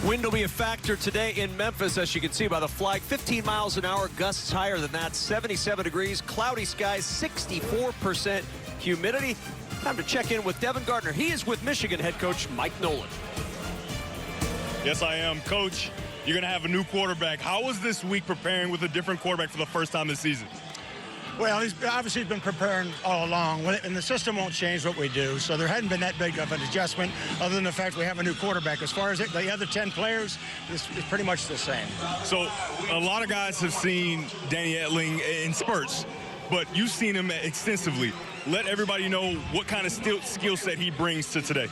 Wind will be a factor today in Memphis, as you can see by the flag. 15 miles an hour, gusts higher than that. 77 degrees, cloudy skies, 64% humidity. Time to check in with Devin Gardner. He is with Michigan head coach Mike Nolan. Yes, I am. Coach, you're going to have a new quarterback. How was this week preparing with a different quarterback for the first time this season? Well, he's obviously been preparing all along, and the system won't change what we do, so there hadn't been that big of an adjustment other than the fact we have a new quarterback. As far as the other 10 players, it's pretty much the same. So a lot of guys have seen Danny Etling in spurts, but you've seen him extensively. Let everybody know what kind of skill set he brings to today.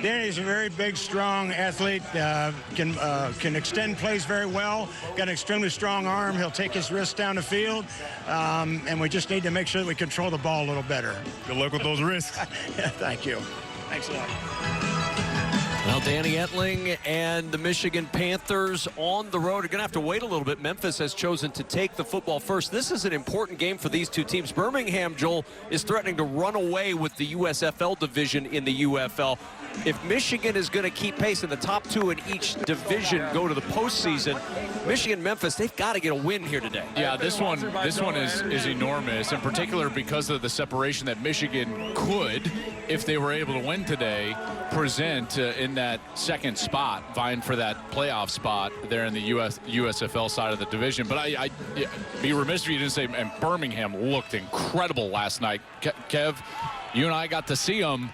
Danny's a very big, strong athlete, can extend plays very well, got an extremely strong arm. He'll take his wrists down the field, and we just need to make sure that we control the ball a little better. Good luck with those wrists. Yeah, thank you. Thanks a lot. Well, Danny Etling and the Michigan Panthers on the road are going to have to wait a little bit. Memphis has chosen to take the football first. This is an important game for these two teams. Birmingham, Joel, is threatening to run away with the USFL division in the UFL. If Michigan is going to keep pace and the top two in each division go to the postseason, Michigan, Memphis, they've got to get a win here today. Yeah, this one is enormous, in particular because of the separation that Michigan could, if they were able to win today, present in that second spot, vying for that playoff spot there in the USFL side of the division. But I'd be remiss if you didn't say, and Birmingham looked incredible last night. Kev, you and I got to see them.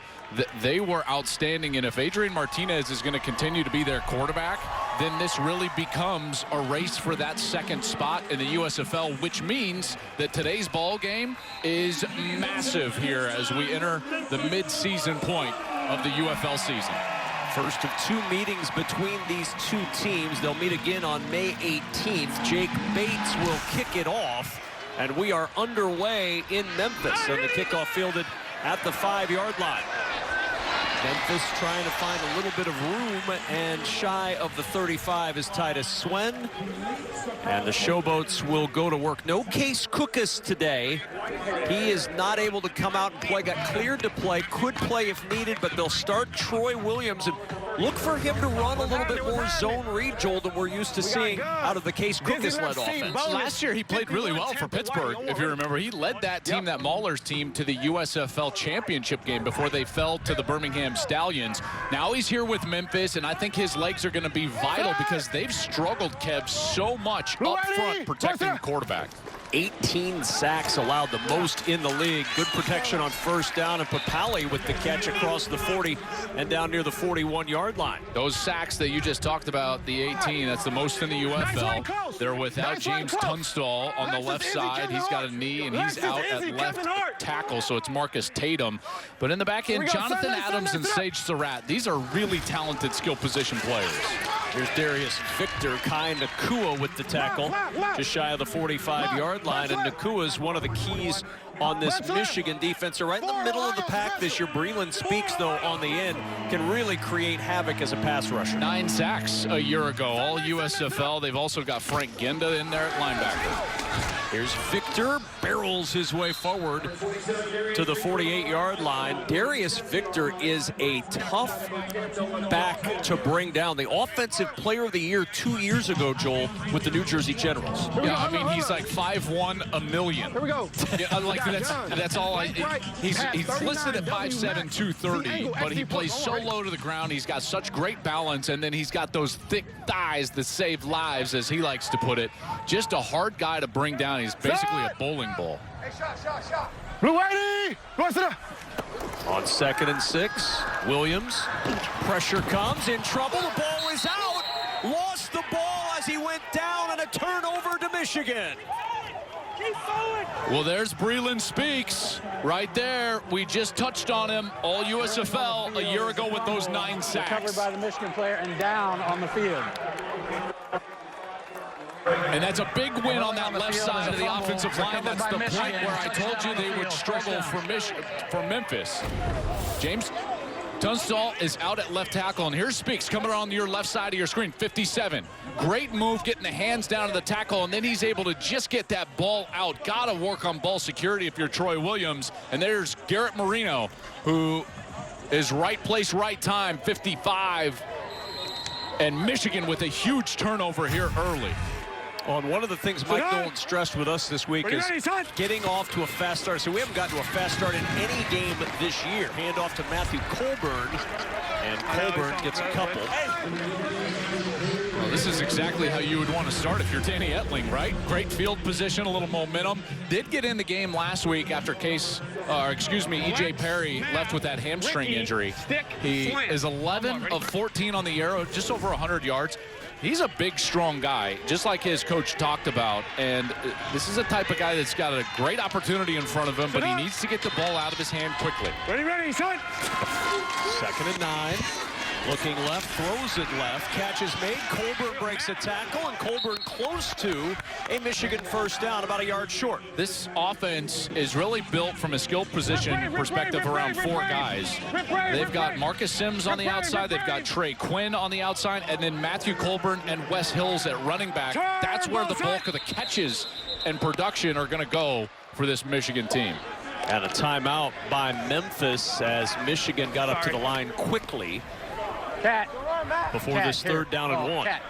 They were outstanding, and if Adrian Martinez is going to continue to be their quarterback, then this really becomes a race for that second spot in the USFL, which means that today's ball game is massive here as we enter the mid-season point of the UFL season. First of two meetings between these two teams. They'll meet again on May 18th. Jake Bates will kick it off, and we are underway in Memphis, and the kickoff fielded at the 5-yard line. Memphis trying to find a little bit of room, and shy of the 35 is Titus Swen. And the Showboats will go to work. No Case Cookus today. He is not able to come out and play. Got cleared to play. Could play if needed, but they'll start Troy Williams and look for him to run a little bit more zone read, Joel, than we're used to seeing out of the Case Cookus-led offense. Last year he played really well for Pittsburgh, if you remember. He led that team, that Mahler's team, to the USFL championship game before they fell to the Birmingham Stallions. Now he's here with Memphis, and I think his legs are going to be vital because they've struggled, Kev, so much up front protecting the quarterback. 18 sacks allowed, the most in the league. Good protection on first down, and Papali with the catch across the 40 and down near the 41-yard line. Those sacks that you just talked about, the 18, that's the most in the UFL. They're without James Tunstall on the left side. He's got a knee, and he's out at left tackle, so it's Marcus Tatum. But in the back end, Jonathan Adams and Sage Surratt. These are really talented skill position players. Here's Darius Victor, Kai Nakua with the tackle, just shy of the 45-yard line, and Nakua's one of the keys on this Michigan defense. They're right in the middle of the pack this year. Breland Speaks, though, on the end, can really create havoc as a pass rusher. 9 sacks a year ago, all USFL. They've also got Frank Genda in there at linebacker. Here's Victor, barrels his way forward to the 48-yard line. Darius Victor is a tough back to bring down. The Offensive Player of the Year 2 years ago, Joel, with the New Jersey Generals. Yeah, I mean, he's like 5'1", a million. Here we go. Yeah, like that's all. He's listed at 5'7", 230, but he plays so low to the ground. He's got such great balance, and then he's got those thick thighs that save lives, as he likes to put it. Just a hard guy to bring down. He's basically a bowling ball. Hey, shot. Blue Whitey! On 2nd and 6, Williams. Pressure comes, in trouble. The ball is out. Lost the ball as he went down, and a turnover to Michigan. Well, there's Breland Speaks right there. We just touched on him, all USFL a year ago with those 9 sacks. Covered by the Michigan player and down on the field. And that's a big win on that left side of the offensive line. That's the point where I told you they would struggle for Memphis. James Tunstall is out at left tackle, and here's Speaks coming around your left side of your screen, 57. Great move getting the hands down to the tackle, and then he's able to just get that ball out. Gotta work on ball security if you're Troy Williams. And there's Garrett Marino, who is right place, right time, 55. And Michigan with a huge turnover here early. On one of the things Mike Nolan stressed with us this week is getting off to a fast start. So we haven't gotten to a fast start in any game this year. Hand off to Matthew Colburn, and Colburn gets a couple. Well, this is exactly how you would want to start if you're Danny Etling, right? Great field position, a little momentum. Did get in the game last week after E.J. Perry left with that hamstring injury. He is 11 of 14 on the arrow, just over 100 yards. He's a big, strong guy, just like his coach talked about. And this is a type of guy that's got a great opportunity in front of him, but he needs to get the ball out of his hand quickly. Ready, son. 2nd and 9. Looking left, throws it left. Catch is made. Colburn breaks a tackle, and Colburn close to a Michigan first down, about a yard short. This offense is really built from a skill position perspective around 4 guys. They've got Marcus Sims on the outside. They've got Trey Quinn on the outside, and then Matthew Colburn and Wes Hills at running back. That's where the bulk of the catches and production are going to go for this Michigan team. And a timeout by Memphis as Michigan got up to the line quickly. Cat. Before this 3rd down and 1. Cat.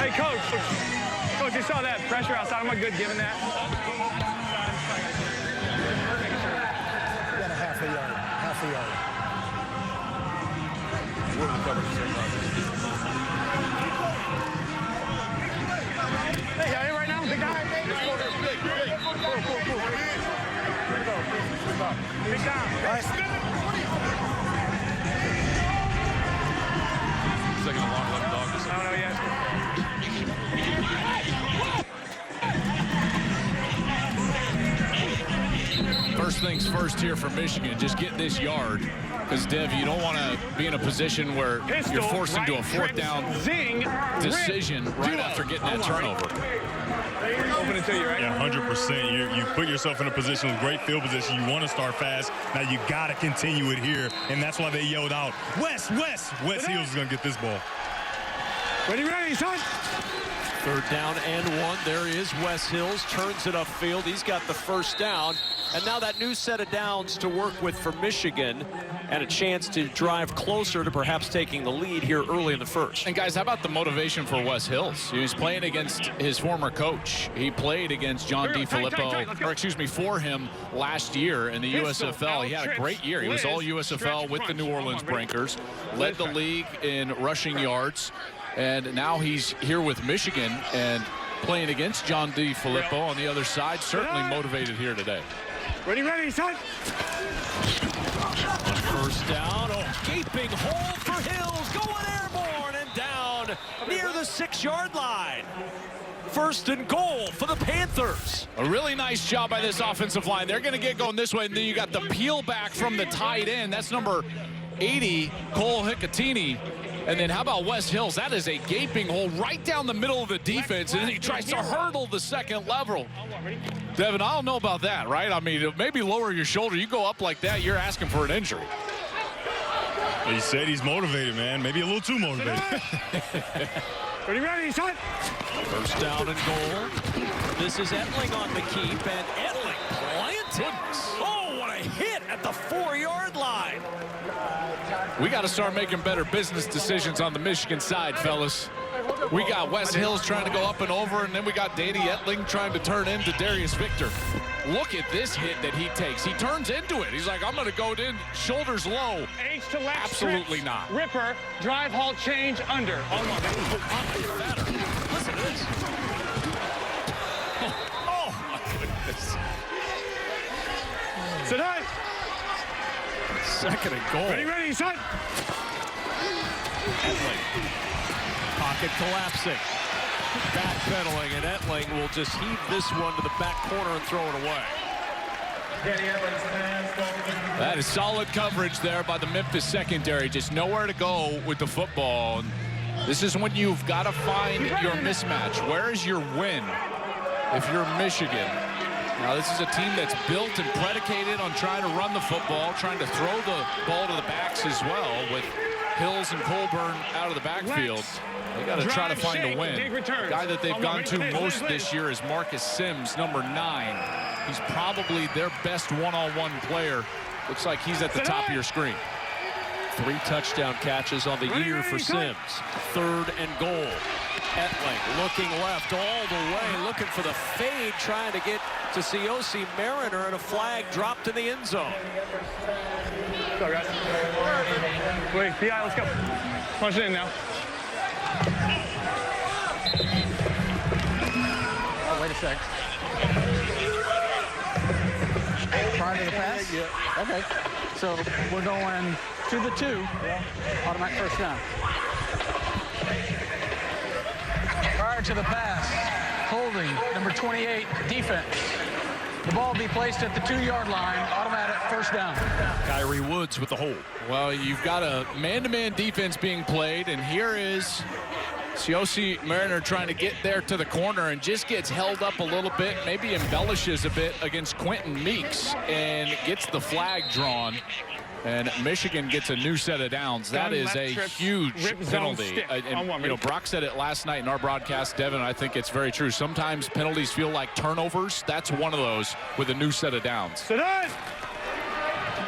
Hey, Coach. Coach, you saw that pressure outside. I'm not good giving that. Got a half a yard. Hey, y'all in right now? Big guy? Big down. Second and long, let the dog decide. I don't know yet. First things first here for Michigan, just get this yard. Because, Dev, you don't want to be in a position where you're forced into a 4th down decision right after getting that turnover. Open it to you, right? Yeah, 100%. You put yourself in a position with great field position. You want to start fast. Now you got to continue it here, and that's why they yelled out, Wes Hills is going to get this ball. Ready, son. 3rd down and 1. There is Wes Hills. Turns it upfield. He's got the first down. And now that new set of downs to work with for Michigan, and a chance to drive closer to perhaps taking the lead here early in the 1st. And guys, how about the motivation for Wes Hills? He was playing against his former coach. He played against John DiFilippo, for him last year in the USFL. He had a great year. He was all USFL with the New Orleans Breakers, led the league in rushing yards, and now he's here with Michigan and playing against John DiFilippo on the other side. Certainly motivated here today. Ready, son. On 1st down, gaping hole for Hills, going airborne and down near the 6-yard line. 1st and goal for the Panthers. A really nice job by this offensive line. They're going to get going this way, and then you got the peel back from the tight end. That's number 80, Cole Hicatini. And then how about Wes Hills? That is a gaping hole right down the middle of the defense, and then he tries to hurdle the 2nd level. Devin, I don't know about that, right? I mean, maybe lower your shoulder. You go up like that, you're asking for an injury. He said he's motivated, man. Maybe a little too motivated. Ready, son. 1st down and goal. This is Etling on the keep, and Etling planted. Oh, what a hit at the 4-yard line. We got to start making better business decisions on the Michigan side, fellas. We got Wes Hills trying to go up and over, and then we got Danny Etling trying to turn into Darius Victor. Look at this hit that he takes. He turns into it. He's like, I'm going to go in, shoulders low. H to left. Absolutely not. Ripper, drive, halt, change, under. Listen to this. Oh, my goodness. Sit down. 2nd and goal. Ready, son. Etling. Pocket collapsing. Backpedaling, and Etling will just heave this one to the back corner and throw it away. That is solid coverage there by the Memphis secondary. Just nowhere to go with the football. And this is when you've got to find your mismatch. Where is your win if you're Michigan? Now, this is a team that's built and predicated on trying to run the football, trying to throw the ball to the backs as well, with Hills and Colburn out of the backfield. They got to try to find a win. Guy that they've gone to most this year is Marcus Sims, number 9. He's probably their best one-on-one player. Looks like he's at the top of your screen. 3 touchdown catches on the year for Sims. 3rd and goal. Etling looking left all the way, looking for the fade, trying to get to Cioce Mariner, and a flag dropped in the end zone. Let's go, guys. Wait, PI, let's go. Punch it in now. Oh, wait a sec. Prior to the pass? Yeah. Okay. So we're going to the 2. Automatic first down. Prior to the pass, holding, number 28, defense. The ball will be placed at the 2-yard line, automatic first down. Kyrie Woods with the hold. Well, you've got a man-to-man defense being played, and here is Cioce Mariner trying to get there to the corner and just gets held up a little bit, maybe embellishes a bit against Quentin Meeks and gets the flag drawn. And Michigan gets a new set of downs. That is a huge penalty. And Brock said it last night in our broadcast, Devin. I think it's very true. Sometimes penalties feel like turnovers. That's one of those with a new set of downs. Sit down.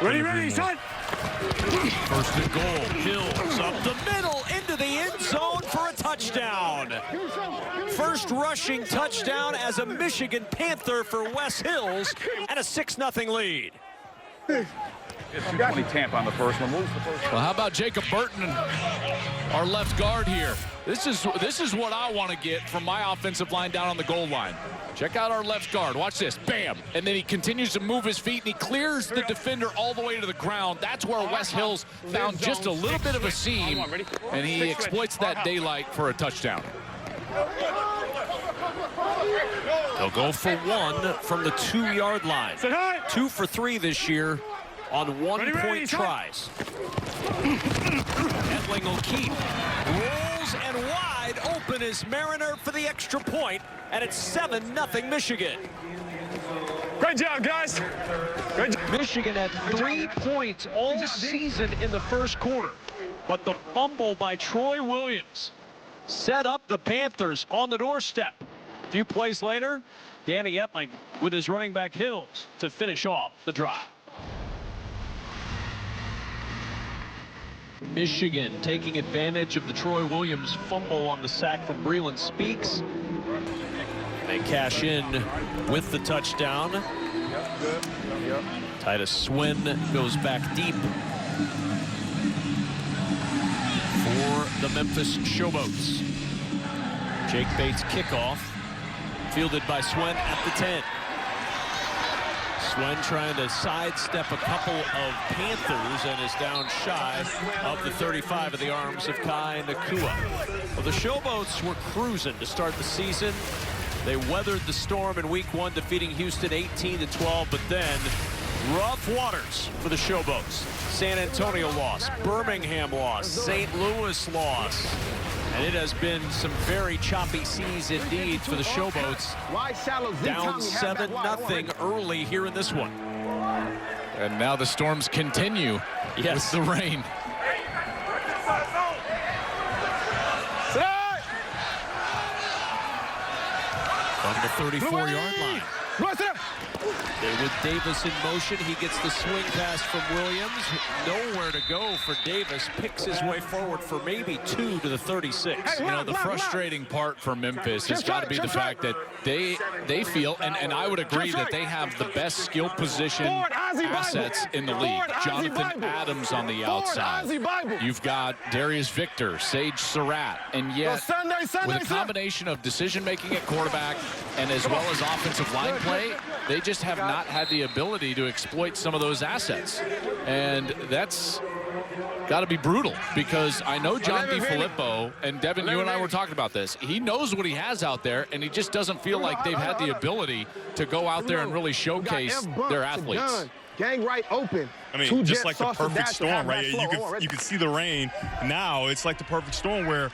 Ready, son. 1st and goal. Hills up the middle into the end zone for a touchdown. First rushing touchdown as a Michigan Panther for Wes Hills, and a 6-0 lead. It's 220 Tampa on the first one. Well, how about Jacob Burton, our left guard here? This is what I want to get from my offensive line down on the goal line. Check out our left guard. Watch this. Bam. And then he continues to move his feet, and he clears the defender all the way to the ground. That's where Wes Hills found just a little bit of a seam, and he exploits that daylight for a touchdown. They'll go for 1 from the 2-yard line. 2 for 3 this year on 1-point tries. Etling will keep. Rolls and wide open is Mariner for the extra point, and it's 7-0 Michigan. Great job, guys. Great job. Michigan had 3 points all season in the first quarter, but the fumble by Troy Williams set up the Panthers on the doorstep. A few plays later, Danny Etling with his running back Hills to finish off the drive. Michigan taking advantage of the Troy Williams fumble on the sack from Breland Speaks. They cash in with the touchdown. Titus Swin goes back deep for the Memphis Showboats. Jake Bates kickoff, fielded by Swin at the 10. Swin trying to sidestep a couple of Panthers and is down shy of the 35 of the arms of Kai Nakua. Well, the Showboats were cruising to start the season. They weathered the storm in week 1, defeating Houston 18-12, but then rough waters for the Showboats. San Antonio lost, Birmingham lost, St. Louis lost. And it has been some very choppy seas indeed for the Showboats. Down 7-0 early here in this one. And now the storms continue with the rain. From the 34-yard line. With Davis in motion, he gets the swing pass from Williams. Nowhere to go for Davis. Picks his way forward for maybe 2 to the 36. You know, the frustrating part for Memphis has got to be the fact that they feel, and I would agree, that they have the best skill position assets in the league. Jonathan Adams on the outside. You've got Darius Victor, Sage Surratt, and yet with a combination of decision-making at quarterback and as well as offensive line play, they just have not had the ability to exploit some of those assets. And that's got to be brutal, because I know John DeFilippo, and Devin, you and I were talking about this. He knows what he has out there, and he just doesn't feel like they've had the ability to go out there and really showcase their athletes. Gang right open. I mean, just like the perfect storm, right? You can see the rain. Now it's like the perfect storm where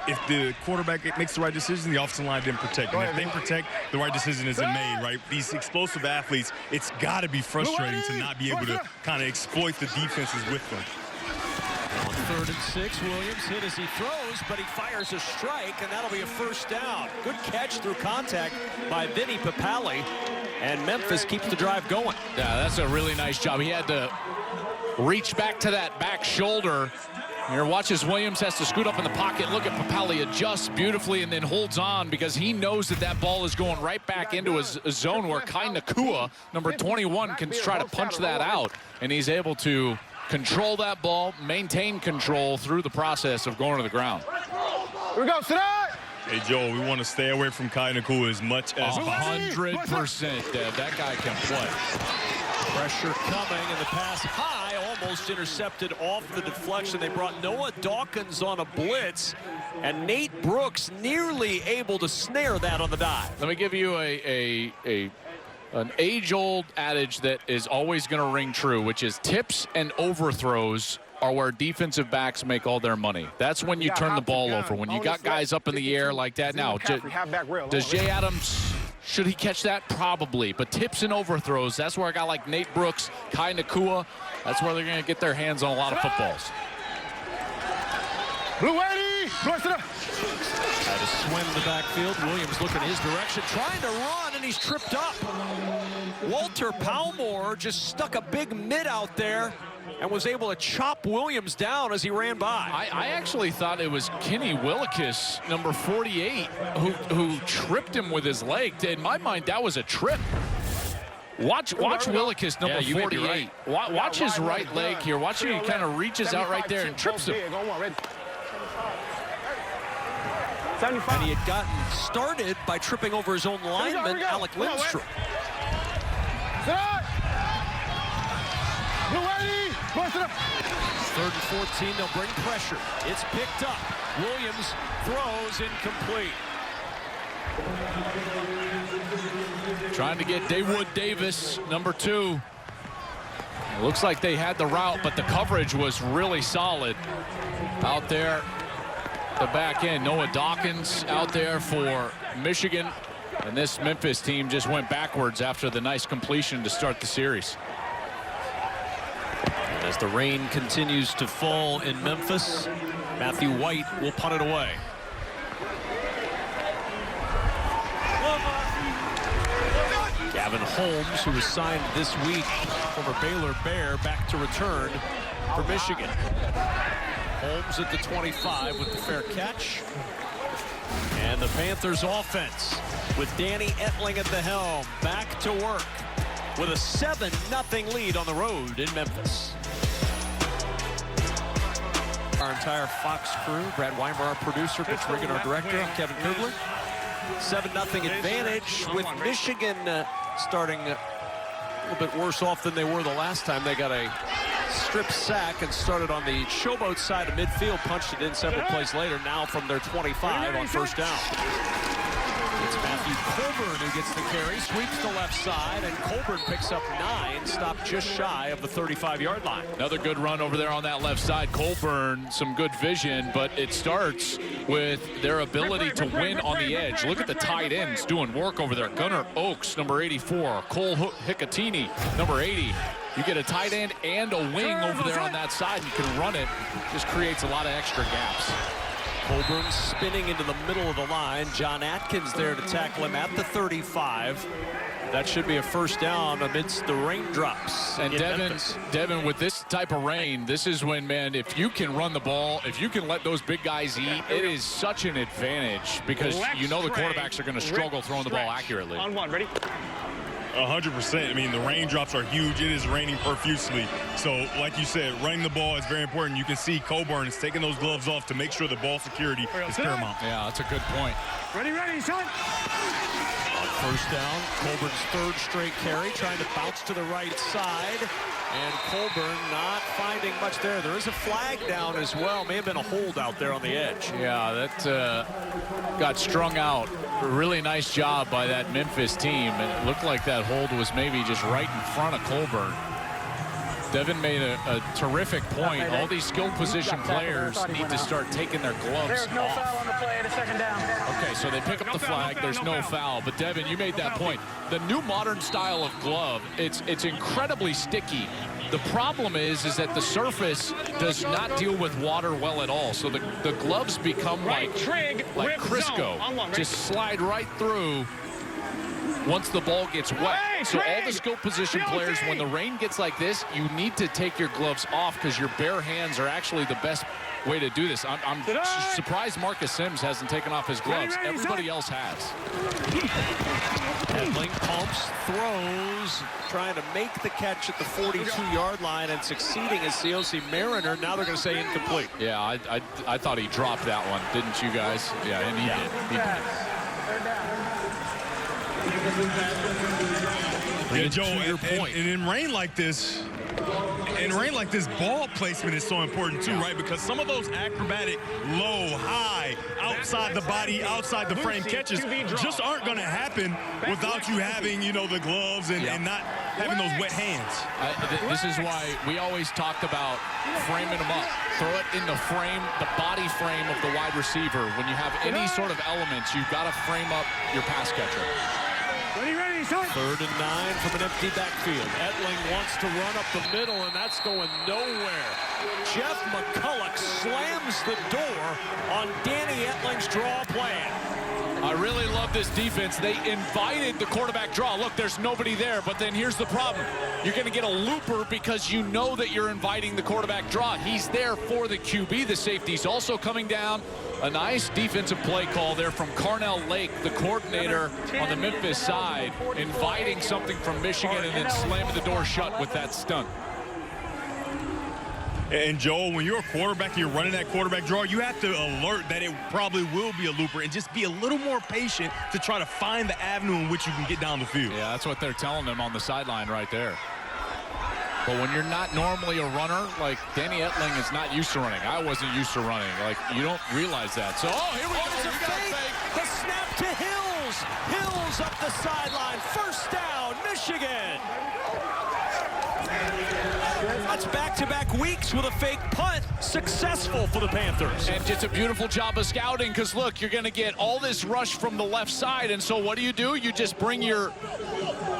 if the quarterback makes the right decision, the offensive line didn't protect. And if they protect, the right decision isn't made, right? These explosive athletes, it's got to be frustrating to not be able to kind of exploit the defenses with them. On 3rd and 6, Williams hit as he throws, but he fires a strike, and that'll be a first down. Good catch through contact by Vinny Papali, and Memphis keeps the drive going. Yeah, that's a really nice job. He had to reach back to that back shoulder. Here, watch as Williams has to scoot up in the pocket. Look at Papelli, adjusts beautifully and then holds on because he knows that that ball is going right back into his zone where Kai Nakua, number 21, can try to punch that out. And he's able to control that ball, maintain control through the process of going to the ground. Here we go, sit down. Hey, Joe, we want to stay away from Kai Nakua as much as possible. 100%, Dev. That guy can play. Pressure coming, and the pass high, almost intercepted off the deflection. They brought Noah Dawkins on a blitz, and Nate Brooks nearly able to snare that on the dive. Let me give you an age-old adage that is always going to ring true, which is tips and overthrows are where defensive backs make all their money. That's when you turn the ball over. When you got guys up in the air like that now. Does Jay Adams, should he catch that? Probably. But tips and overthrows, that's where a guy like Nate Brooks, Kai Nakua, that's where they're going to get their hands on a lot of footballs. Blue 80, bless it up. Had to swim the backfield. Williams looking his direction, trying to run, and he's tripped up. Walter Palmore just stuck a big mid out there and was able to chop Williams down as he ran by. I actually thought it was Kenny Willikis, number 48, who tripped him with his leg. In my mind, that was a trip. Watch Willikis, number 48. Right. Watch his right leg here. Watch him, he kind of reaches out right there and trips him. And he had gotten started by tripping over his own lineman, Alec Lindstrom. Third and 14, they'll bring pressure. It's picked up. Williams throws incomplete. Trying to get Dawood Davis, number 2. It looks like they had the route, but the coverage was really solid out there. The back end, Noah Dawkins out there for Michigan. And this Memphis team just went backwards after the nice completion to start the series. And as the rain continues to fall in Memphis, Matthew White will punt it away. Gavin Holmes, who was signed this week, former Baylor Bear, back to return for Michigan. Holmes at the 25 with the fair catch. And the Panthers offense with Danny Etling at the helm, back to work with a 7-0 lead on the road in Memphis. Our entire Fox crew, Brad Weimer, our producer, Mitch Riggin, our director, I'm Kevin Kugler. 7-0 advantage with Michigan starting a little bit worse off than they were the last time. They got a strip sack and started on the Showboats side of midfield, punched it in several plays later, now from their 25 on first down. It's Matthew Colburn who gets the carry, sweeps the left side, and Colburn picks up 9, stopped just shy of the 35-yard line. Another good run over there on that left side. Colburn, some good vision, but it starts with their ability to win on the edge. Look at the tight ends doing work over there. Gunnar Oaks, number 84. Cole Hicatini, number 80. You get a tight end and a wing over there on that side. You can run it. Just creates a lot of extra gaps. Colburn spinning into the middle of the line. John Atkins there to tackle him at the 35. That should be a first down amidst the raindrops. And Devin, with this type of rain, this is when, man, if you can run the ball, if you can let those big guys eat, it is such an advantage because you know the quarterbacks are going to struggle throwing the ball accurately. On one, ready? 100%. I mean, the raindrops are huge. It is raining profusely. So, like you said, running the ball is very important. You can see Colburn is taking those gloves off to make sure the ball security is paramount. Yeah, that's a good point. Ready, son. On first down, Colburn's third straight carry, trying to bounce to the right side. And Colburn not finding much there. There is a flag down as well. May have been a hold out there on the edge. Yeah, that got strung out. A really nice job by that Memphis team. And it looked like that hold was maybe just right in front of Colburn. Devin made a terrific point. All these skill position players need to start taking their gloves There's no off. foul on the play at a second down. Okay, so they pick up the flag. There's no foul. But Devin, you made that point. The new modern style of glove, it's incredibly sticky. The problem is that the surface does not deal with water well at all. So the gloves become like Crisco. Just slide right through. once the ball gets wet. So all the skill position players, when the rain gets like this, you need to take your gloves off because your bare hands are actually the best way to do this. I'm surprised Marcus Sims hasn't taken off his gloves. Everybody else has. Edling pumps, throws, trying to make the catch at the 42-yard line and succeeding as COC Mariner. Now they're going to say incomplete. Yeah, I thought he dropped that one, didn't you guys? Yeah, and he did. Yeah, Joe, and in rain like this, ball placement is so important too, right? Because some of those acrobatic, low, high, outside the body, outside the frame catches just aren't going to happen without you having, you know, the gloves and not having those wet hands. This is why we always talked about framing them up. Throw it in the frame, the body frame of the wide receiver. When you have any sort of elements, you've got to frame up your pass catcher. Ready, start. 3rd and 9 from an empty backfield. Edling wants to run up the middle, and that's going nowhere. Jeff McCulloch slams the door on Danny Edling's draw plan. I really love this defense. They invited the quarterback draw. Look, there's nobody there, but then here's the problem. You're going to get a looper because you know that you're inviting the quarterback draw. He's there for the QB. The safety's also coming down. A nice defensive play call there from Carnell Lake, the coordinator on the Memphis side, inviting something from Michigan and then slamming the door shut with that stunt. And Joel, when you're a quarterback and you're running that quarterback draw, you have to alert that it probably will be a looper and just be a little more patient to try to find the avenue in which you can get down the field. Yeah, that's what they're telling them on the sideline right there. But when you're not normally a runner, like Danny Edling is not used to running. I wasn't used to running. Like, you don't realize that. So, here we go. It's a fake. The snap to Hills. Hills up the sideline. 1st down, Michigan. That's back-to-back weeks with a fake punt. Successful for the Panthers. And it's a beautiful job of scouting because, look, you're going to get all this rush from the left side. And so what do? You just bring your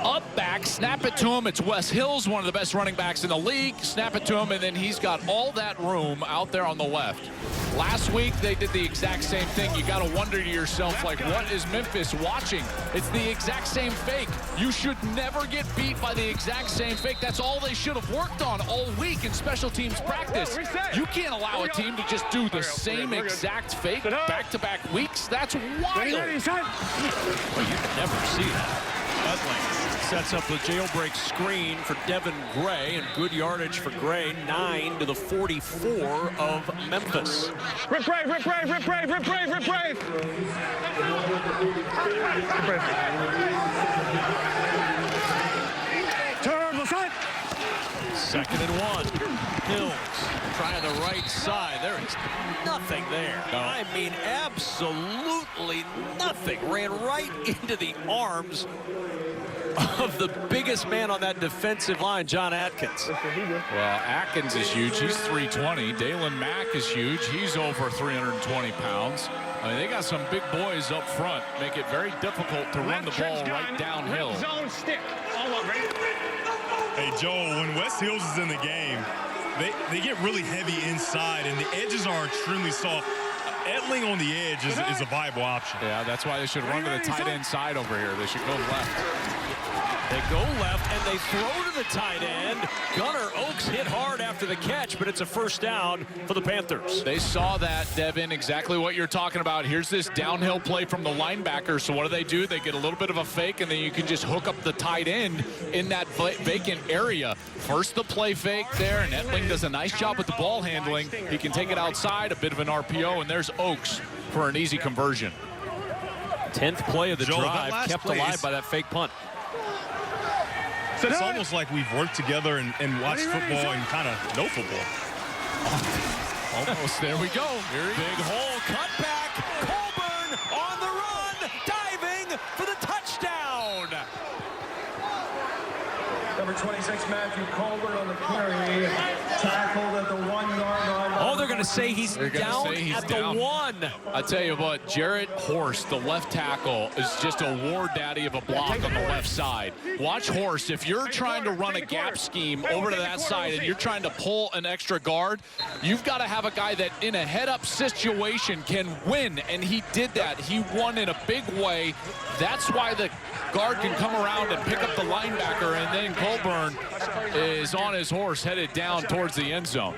up back, snap it to him. It's Wes Hills, one of the best running backs in the league. Snap it to him, and then he's got all that room out there on the left. Last week, they did the exact same thing. You got to wonder to yourself, like, what is Memphis watching? It's the exact same fake. You should never get beat by the exact same fake. That's all they should have worked on all week in special teams practice. You can't allow a team to just do the same exact fake back-to-back weeks. That's wild. Well, you never see that. Edling sets up the jailbreak screen for Devin Gray, and good yardage for Gray, 9 to the 44 of Memphis. Rip brave, rip brave, rip brave, rip brave, rip brave. Turn, side. 2nd and 1. Hills trying the right side. There is nothing there. No. I mean, absolutely nothing. Ran right into the arms of the biggest man on that defensive line, John Atkins. Well, Atkins is huge. He's 320. Dalen Mack is huge. He's over 320 pounds. I mean, they got some big boys up front. Make it very difficult to run the ball right downhill. Zone stick. All up, ready? Hey, Joel, when Wes Hills is in the game, they get really heavy inside, and the edges are extremely soft. Edling on the edge is a viable option. Yeah, that's why they should run to the tight end side over here. They should go left. They go left, and they throw to the tight end. Gunnar Oaks hit hard after the catch, but it's a 1st down for the Panthers. They saw that, Devin, exactly what you're talking about. Here's this downhill play from the linebacker. So what do? They get a little bit of a fake, and then you can just hook up the tight end in that vacant area. First the play fake there, and Edling does a nice job with the ball handling. He can take it outside, a bit of an RPO, and there's Oaks for an easy conversion. 10th play of the Joel, drive, kept alive by that fake punt. It's almost like we've worked together and watched football and kind of know football. Almost. There we go. Big hole, cut back. Colburn on the run, diving for the touchdown. Number 26, Matthew Colburn on the carry. Tackled at the 1-yard line. Oh, they're going to say he's down at the 1. I tell you what, Jarrett Horst, the left tackle, is just a war daddy of a block on the left side. Watch Horst. If you're trying to run a gap scheme over to that side and you're trying to pull an extra guard, you've got to have a guy that in a head-up situation can win, and he did that. He won in a big way. That's why the guard can come around and pick up the linebacker, and then Colburn is on his horse headed down towards the end zone.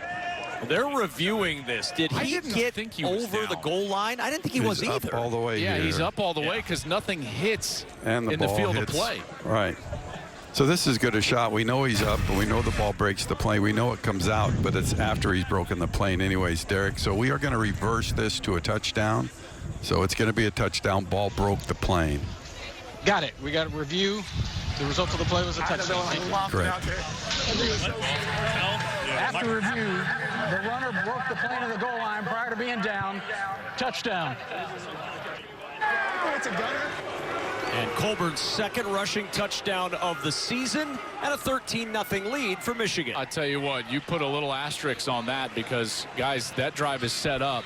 They're reviewing this. Did he get over the goal line? I didn't think he was either. Up all the way. Yeah, here. he's up all the way because nothing hits and in the field of play. Right. So this is good a shot. We know he's up, but we know the ball breaks the plane. We know it comes out, but it's after he's broken the plane anyways, Derek. So we are going to reverse this to a touchdown. So it's going to be a touchdown. Ball broke the plane. Got it. We got to review. The result of the play was a touchdown. Correct. After review, the runner broke the plane of the goal line prior to being down. Touchdown. And Colburn's second rushing touchdown of the season and a 13-0 lead for Michigan. I tell you what, you put a little asterisk on that because, guys, that drive is set up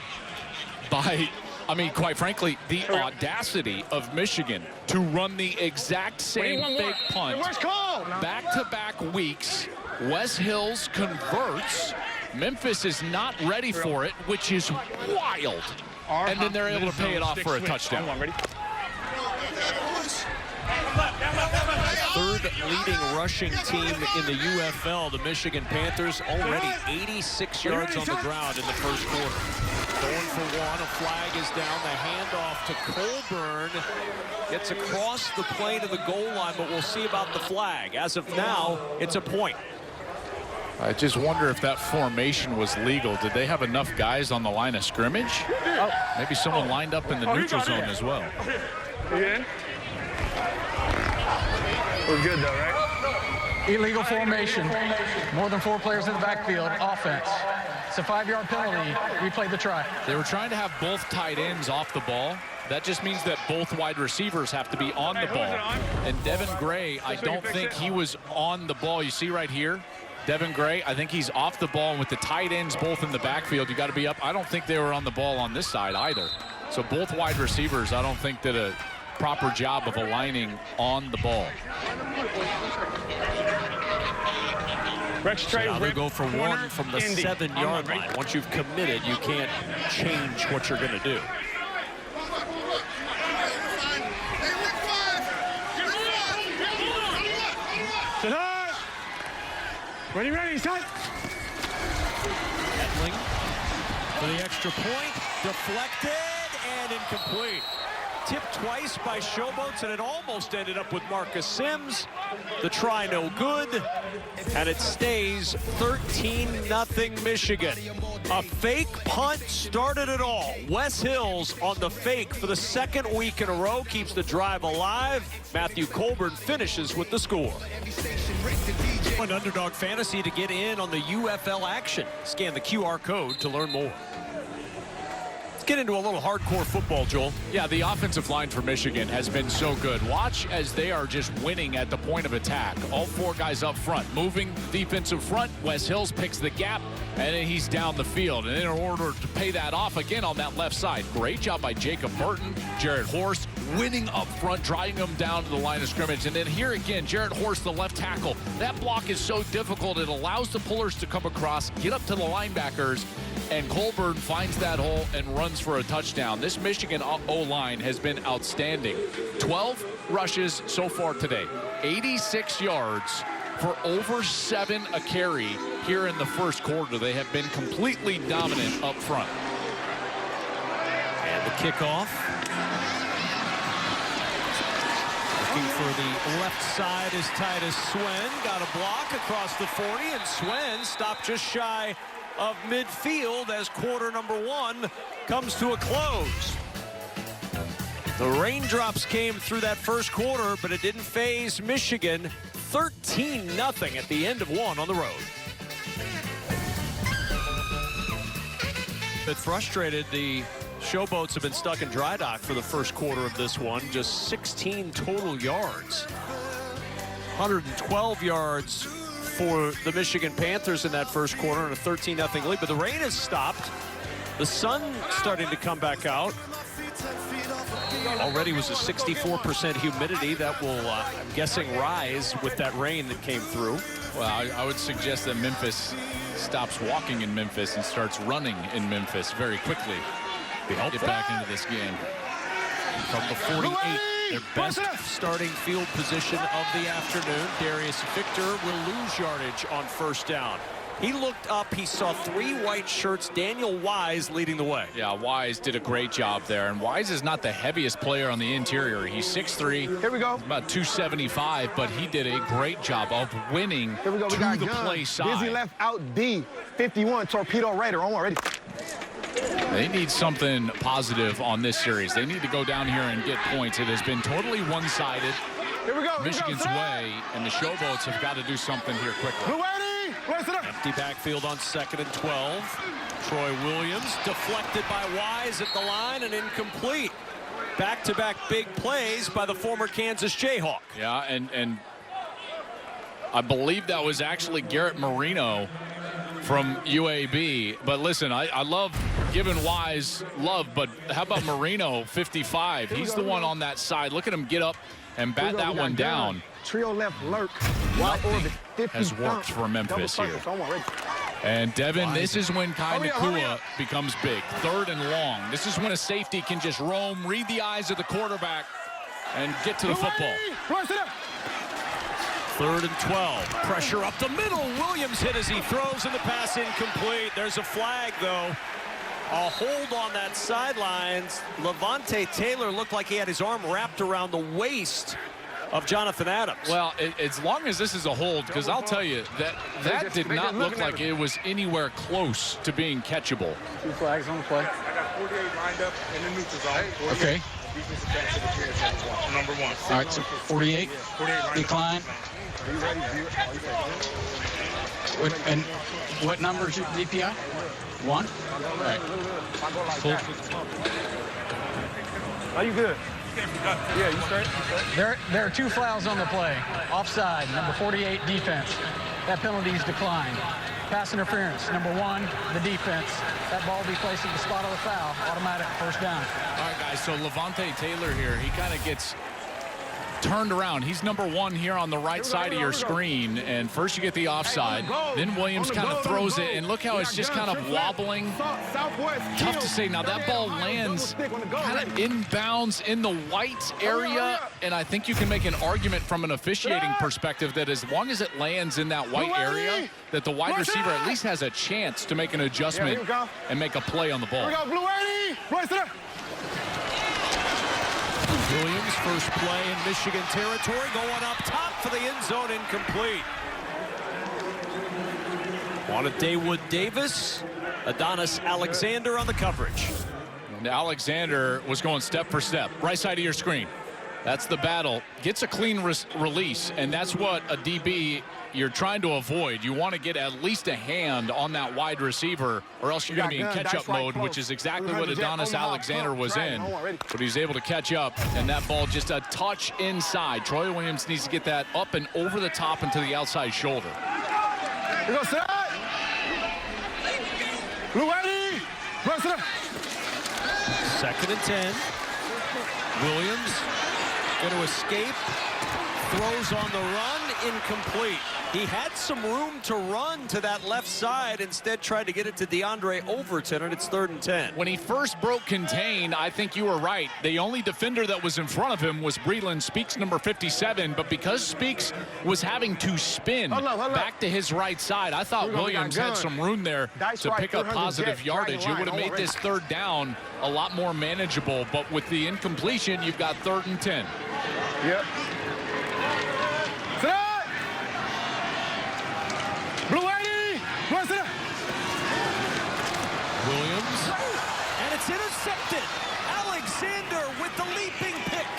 by, I mean, quite frankly, the audacity of Michigan to run the exact same fake punt back-to-back weeks. Wes Hills converts. Memphis is not ready for it, which is wild. And then they're able to pay it off for a touchdown. Third leading rushing team in the UFL, the Michigan Panthers, already 86 yards on the ground in the first quarter. Going for one, a flag is down, the handoff to Colburn. Gets across the plane of the goal line, but we'll see about the flag. As of now, it's a point. I just wonder if that formation was legal. Did they have enough guys on the line of scrimmage? Maybe someone lined up in the neutral zone as well. We're good though, right? Illegal formation. More than 4 players in the backfield. Offense. It's a 5-yard penalty. Replay the try. They were trying to have both tight ends off the ball. That just means that both wide receivers have to be on the ball. And Devin Gray, I don't think he was on the ball. You see right here, Devin Gray, I think he's off the ball. And with the tight ends both in the backfield, you got to be up. I don't think they were on the ball on this side either. So both wide receivers, I don't think did a proper job of aligning on the ball. So now they go for one from the 7-yard line. Once you've committed, you can't change what you're going to do. Ready, set. Etling for the extra point, deflected and incomplete. Tipped twice by Showboats, and it almost ended up with Marcus Sims. The try no good, and it stays 13-0 Michigan. A fake punt started it all. Wes Hills on the fake for the second week in a row, keeps the drive alive. Matthew Colburn finishes with the score. On Underdog Fantasy to get in on the UFL action. Scan the QR code to learn more. Get into a little hardcore football, Joel. Yeah, the offensive line for Michigan has been so good. Watch as they are just winning at the point of attack. All 4 guys up front, moving defensive front. Wes Hills picks the gap, and then he's down the field. And in order to pay that off again on that left side, great job by Jacob Burton, Jarrett Horst, winning up front, driving them down to the line of scrimmage. And then here again, Jarrett Horst, the left tackle. That block is so difficult. It allows the pullers to come across, get up to the linebackers, and Colburn finds that hole and runs for a touchdown. This Michigan O-line has been outstanding. 12 rushes so far today. 86 yards for over 7 a carry here in the first quarter. They have been completely dominant up front. And the kickoff. Looking for the left side is Titus Swen. Got a block across the 40, and Swen stopped just shy of midfield as quarter number 1 comes to a close. The raindrops came through that first quarter, but it didn't faze Michigan. 13-0 at the end of 1 on the road. Bit frustrated, the Showboats have been stuck in dry dock for the first quarter of this one. Just 16 total yards. 112 yards for the Michigan Panthers in that first quarter in a 13-0 lead, but the rain has stopped. The sun starting to come back out. Already was a 64% humidity. That will, I'm guessing, rise with that rain that came through. Well, I would suggest that Memphis stops walking in Memphis and starts running in Memphis very quickly. Get back into this game. From the 48, their best starting field position of the afternoon. Darius Victor will lose yardage on first down. He looked up, he saw 3 white shirts, Daniel Wise leading the way. Yeah, Wise did a great job there, and Wise is not the heaviest player on the interior. He's 6'3", here we go, about 275, but he did a great job of winning to the play side. Busy left out D, 51, Torpedo Raider, already. They need something positive on this series. They need to go down here and get points. It has been totally one-sided Michigan's way, and the Showboats have got to do something here quickly. Empty backfield on 2nd and 12. Troy Williams deflected by Wise at the line and incomplete. Back-to-back big plays by the former Kansas Jayhawk. Yeah, and I believe that was actually Garrett Marino from UAB. But listen, I love giving Wise love, but how about Marino, 55? He's the one on that side. Look at him get up and bat that one down. Trio left lurk. Nothing has worked for Memphis here. And Devin, this is when Kai Nakua becomes big. 3rd and long. This is when a safety can just roam, read the eyes of the quarterback, and get to the football. 3rd and 12. Pressure up the middle. Williams hit as he throws, and the pass incomplete. There's a flag, though. A hold on that sidelines. Levante Taylor looked like he had his arm wrapped around the waist of Jonathan Adams. Well, as long as this is a hold, because I'll tell you, that did not look like it was anywhere close to being catchable. 2 flags on the play. I got 48 lined up in the neutral zone. Okay. Number 1. All right, so 48. Decline. And what number is your DPI? 1? All right. Are you good? Yeah, you straight? There are 2 fouls on the play. Offside, number 48, defense. That penalty is declined. Pass interference, number 1, the defense. That ball will be placed at the spot of the foul. Automatic first down. All right, guys, so Levante Taylor here, he kind of gets turned around. He's number 1 here on the right side of your screen, and first you get the offside, then Williams kind of throws it, and look how it's just kind of wobbling. Tough to say. Now that ball lands kind of inbounds in the white area, and I think you can make an argument from an officiating perspective that as long as it lands in that white area, that the wide receiver at least has a chance to make an adjustment and make a play on the ball. Williams, first play in Michigan territory, going up top for the end zone, incomplete. On a Daywood Davis, Adonis Alexander on the coverage. And Alexander was going step for step, right side of your screen. That's the battle. Gets a clean release, and that's what a DB you're trying to avoid. You want to get at least a hand on that wide receiver, or else you're going to be in catch-up mode, which is exactly what Adonis Alexander was in. But he's able to catch up, and that ball just a touch inside. Troy Williams needs to get that up and over the top and to the outside shoulder. Here goes that. Blue Eddie. 2nd and 10. Williams going to escape. Throws on the run, incomplete. He had some room to run to that left side, instead tried to get it to DeAndre Overton, and it's 3rd and 10. When he first broke contain, I think you were right. The only defender that was in front of him was Breland Speaks, number 57, but because Speaks was having to spin back to his right side, I thought Williams had some room there to pick up positive yardage. It would have made this 3rd down a lot more manageable, but with the incompletion, you've got 3rd and 10. Yep. Blue Eddie! Williams, and it's intercepted. Alexander with the leaping pick.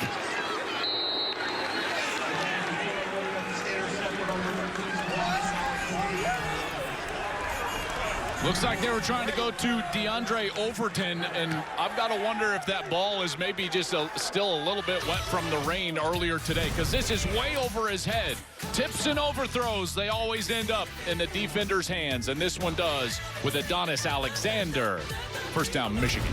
Looks like they were trying to go to DeAndre Overton, and I've got to wonder if that ball is maybe just still a little bit wet from the rain earlier today, because this is way over his head. Tips and overthrows, they always end up in the defender's hands, and this one does with Adonis Alexander. First down, Michigan.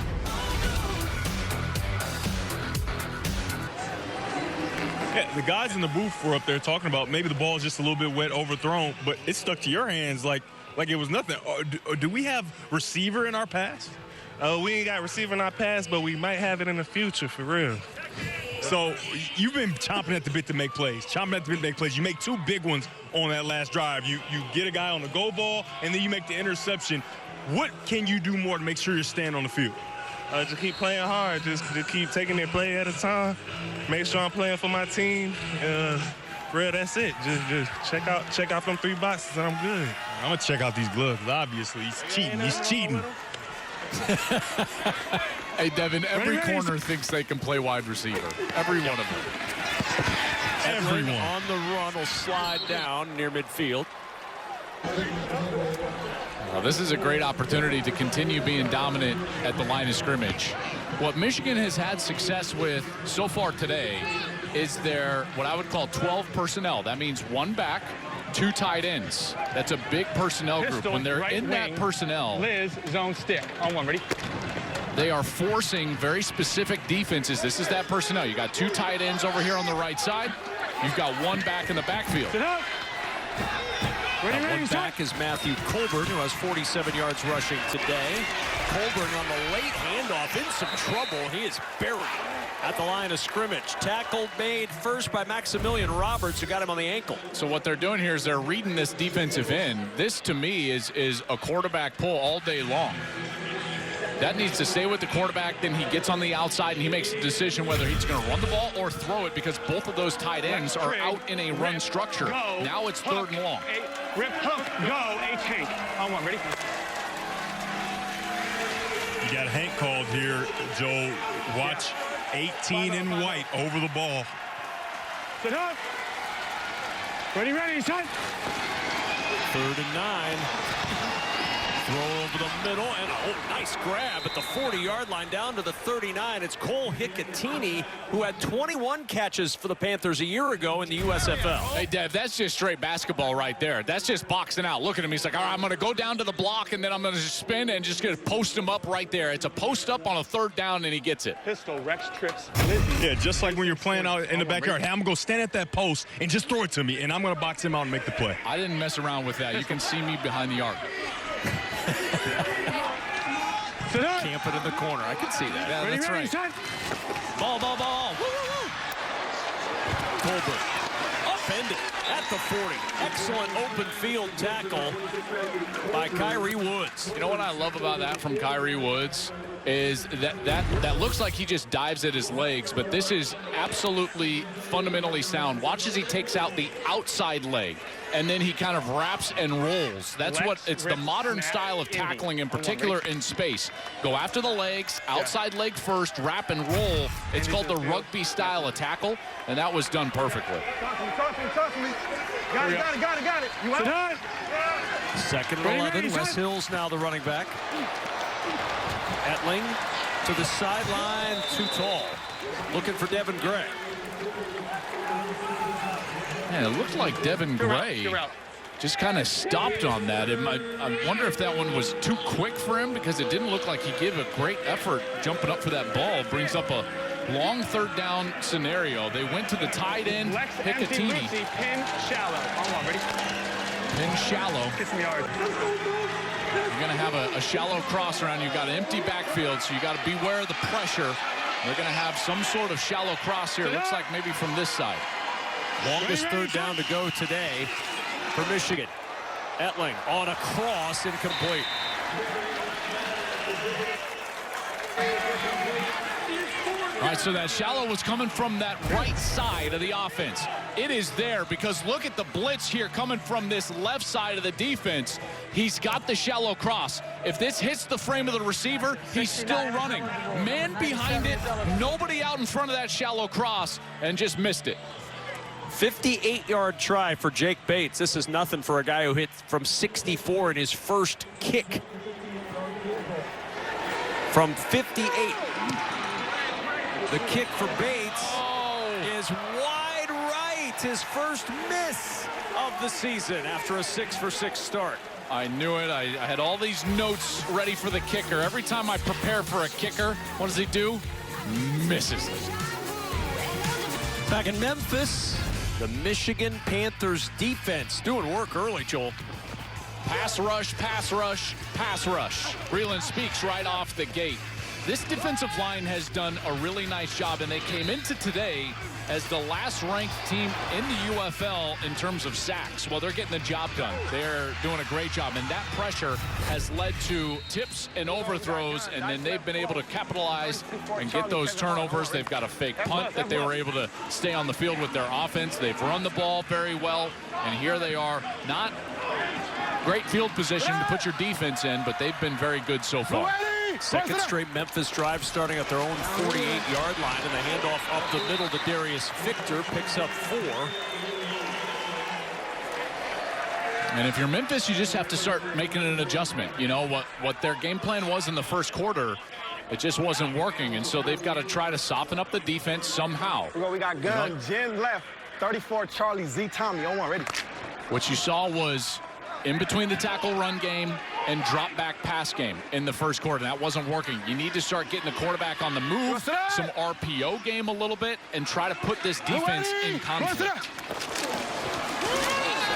Yeah, the guys in the booth were up there talking about maybe the ball is just a little bit wet, overthrown, but it stuck to your hands like it was nothing. Do we have receiver in our pass? We ain't got receiver in our pass, but we might have it in the future, for real. So you've been chomping at the bit to make plays. You make two big ones on that last drive. You get a guy on the go ball, and then you make the interception. What can you do more to make sure you're staying on the field? Just keep playing hard. Just keep taking it play at a time. Make sure I'm playing for my team. Real, that's it. Just check out them 3 boxes, and I'm good. I'm gonna check out these gloves. Obviously, he's cheating. Hey, Devin, every corner thinks they can play wide receiver. Every one of them. Everyone on the run will slide down near midfield. Well, this is a great opportunity to continue being dominant at the line of scrimmage. What Michigan has had success with so far today is their, what I would call 12 personnel. That means 1 back, 2 tight ends. That's a big personnel group. When they're in that personnel, Liz, zone stick. On 1, ready? they are forcing very specific defenses. This is that personnel. You got 2 tight ends over here on the right side. You've got 1 back in the backfield. One back is Matthew Colburn, who has 47 yards rushing today. Colburn on the late handoff in some trouble. He is buried at the line of scrimmage. Tackle made first by Maximilian Roberts, who got him on the ankle. So what they're doing here is they're reading this defensive end. This, to me, is a quarterback pull all day long. That needs to stay with the quarterback. Then he gets on the outside, and he makes a decision whether he's going to run the ball or throw it, because both of those tight ends are out in a run structure. Now it's 3rd and long. Rip, hook, go, H-Hank. On 1, ready? You got Hank called here, Joe. Watch 18 in white over the ball. Sit up. Ready, time. 3rd and 9. Throw over the middle, and nice grab at the 40-yard line down to the 39. It's Cole Hicatini, who had 21 catches for the Panthers a year ago in the USFL. Hey, Dev, that's just straight basketball right there. That's just boxing out. Look at him. He's like, all right, I'm going to go down to the block, and then I'm going to spin and just going to post him up right there. It's a post up on a 3rd down, and he gets it. Pistol, Rex, trips. Yeah, just like when you're playing out in the backyard. Hey, I'm going to go stand at that post and just throw it to me, and I'm going to box him out and make the play. I didn't mess around with that. You can see me behind the arc. Camp it in the corner. I can see that. Yeah, that's right. Ball. Woo. Colbert upended at the 40. Excellent open field tackle by Kyrie Woods. You know what I love about that from Kyrie Woods is that looks like he just dives at his legs, but this is absolutely fundamentally sound. Watch as he takes out the outside leg, and then he kind of wraps and rolls. That's it's the modern style of tackling, in particular in space. Go after the legs, outside leg first, wrap and roll. It's called the rugby style of tackle, and that was done perfectly. Talk to me. Got it. You out? 2nd and 11. Wes Hill's now the running back. Etling to the sideline, too tall. Looking for Devin Gray. Man, it looked like Devin Gray just kind of stopped on that. I wonder if that one was too quick for him, because it didn't look like he gave a great effort jumping up for that ball. Brings up a long 3rd down scenario. They went to the tight end, Hicatini. Pin shallow. On 1, ready? Pin shallow. Get some yards. You're going to have a shallow cross around. You've got an empty backfield, so you got to beware of the pressure. They're going to have some sort of shallow cross here. Looks like maybe from this side. Longest 3rd down to go today for Michigan. Etling on a cross, incomplete. All right, so that shallow was coming from that right side of the offense. It is there because look at the blitz here coming from this left side of the defense. He's got the shallow cross. If this hits the frame of the receiver, he's still running. Man behind it, nobody out in front of that shallow cross, and just missed it. 58-yard try for Jake Bates. This is nothing for a guy who hit from 64 in his first kick. From 58. The kick for Bates is wide right. His first miss of the season after a 6-for-6 start. I knew it. I had all these notes ready for the kicker. Every time I prepare for a kicker, what does he do? Misses it. Back in Memphis, the Michigan Panthers defense doing work early, Joel. Pass rush, pass rush, pass rush. Breland speaks right off the gate. This defensive line has done a really nice job, and they came into today as the last-ranked team in the UFL in terms of sacks. Well, they're getting the job done. They're doing a great job, and that pressure has led to tips and overthrows, and then they've been able to capitalize and get those turnovers. They've got a fake punt that they were able to stay on the field with their offense. They've run the ball very well, and here they are. Not great field position to put your defense in, but they've been very good so far. Second straight Memphis drive starting at their own 48-yard line, and the handoff up the middle to Darius Victor picks up 4. And if you're Memphis, you just have to start making an adjustment. You know, what their game plan was in the first quarter, it just wasn't working, and so they've got to try to soften up the defense somehow. We got gun, Jen left, 34 Charlie, Z Tommy, on one, ready. What you saw was in between the tackle run game and drop back pass game in the first quarter. That wasn't working. You need to start getting the quarterback on the move, some RPO game a little bit, and try to put this defense in conflict.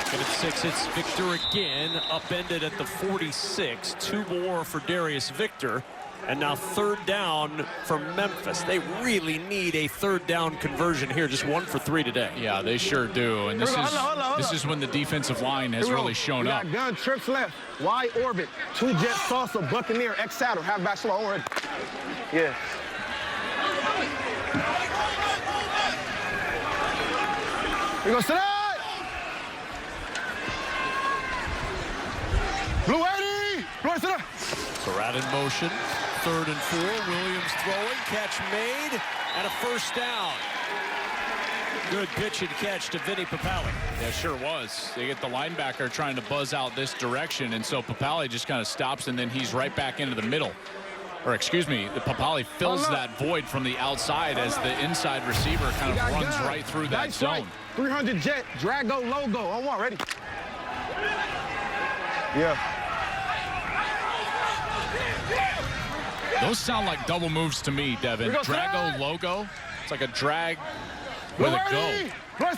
Second and 6, it's Victor again, upended at the 46. 2 more for Darius Victor. And now third down for Memphis. They really need a third down conversion here. Just 1 for 3 today. Yeah, they sure do. And this is when the defensive line has really shown up. We got gun, trips left, wide orbit, 2 jet salsa, Buccaneer, X saddle, half back slow, already. Yeah. We go sit out. Blue 80. Blue sit out. Surratt in motion. 3rd and 4. Williams throwing. Catch made. And a first down. Good pitch and catch to Vinny Papali. Yeah, sure was. They get the linebacker trying to buzz out this direction, and so Papali just kind of stops, and then he's right back into the middle. Or excuse me, the Papali fills that void from the outside as the inside receiver kind of runs right through that zone. 300 jet, Drago logo, on one, ready. Yeah. Those sound like double moves to me, Devin. Drago logo. It's like a drag with a go. There's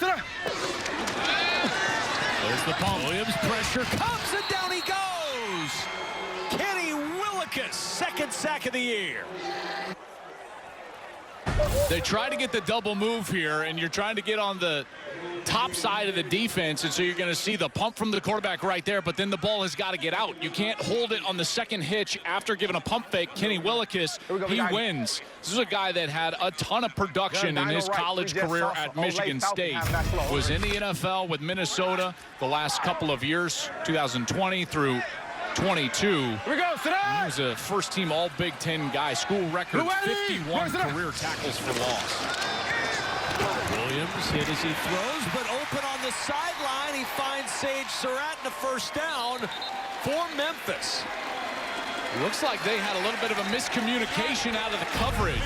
the pump. Williams pressure comes and down he goes. Kenny Willicus, 2nd sack of the year. They try to get the double move here, and you're trying to get on the top side of the defense, and so you're going to see the pump from the quarterback right there, but then the ball has got to get out. You can't hold it on the second hitch after giving a pump fake. Kenny Willicus, he wins. This is a guy that had a ton of production in his college career at Michigan State. Was in the NFL with Minnesota the last couple of years, 2020 through 22. He was a first-team All-Big Ten guy. School record 51 career tackles for loss. Williams hit as he throws, but open on the sideline. He finds Sage Surratt in the first down for Memphis. Looks like they had a little bit of a miscommunication out of the coverage.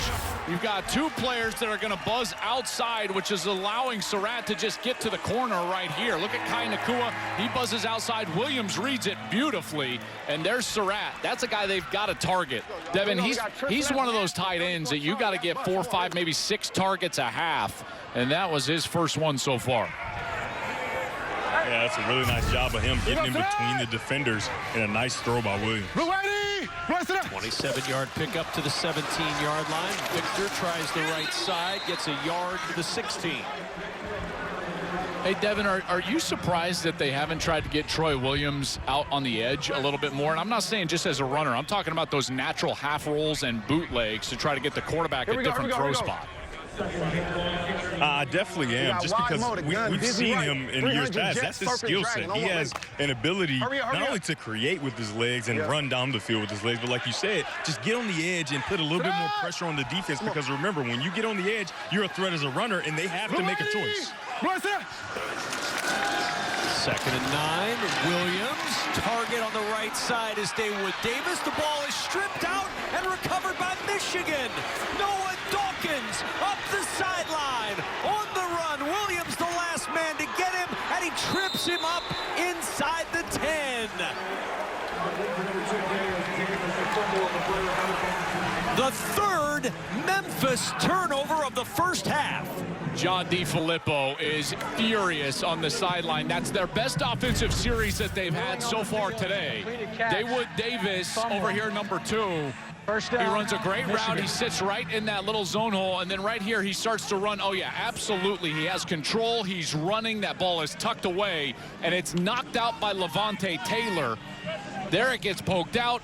You've got 2 players that are going to buzz outside, which is allowing Surratt to just get to the corner right here. Look at Kai Nakua. He buzzes outside. Williams reads it beautifully, and there's Surratt. That's a guy they've got to target. Devin, he's one of those tight ends that you got to get 4, 5, maybe 6 targets a half, and that was his first one so far. Yeah, that's a really nice job of him getting in between the defenders, and a nice throw by Williams. 27-yard pickup to the 17-yard line. Victor tries the right side, gets a yard to the 16. Hey, Devin, are you surprised that they haven't tried to get Troy Williams out on the edge a little bit more? And I'm not saying just as a runner. I'm talking about those natural half rolls and bootlegs to try to get the quarterback a different throw spot. I definitely am, just because we've seen him in years past. That's his skill set. He has an ability not only to create with his legs and run down the field with his legs, but like you said, just get on the edge and put a little bit more pressure on the defense, because remember, when you get on the edge, you're a threat as a runner, and they have to make a choice. Second and 9. Williams. Target on the right side is David Davis. The ball is stripped out and recovered by Michigan. Noah Dawkins up the sideline. On the run. Williams the last man to get him, and he trips him up inside the 10. The third Memphis turnover of the first half. John DeFilippo is furious on the sideline. That's their best offensive series that they've had so far today. David Davis over here, number 2. First down. He runs a great route. He sits right in that little zone hole, and then right here he starts to run. Oh, yeah, absolutely. He has control. He's running. That ball is tucked away, and it's knocked out by Levante Taylor. There it gets poked out.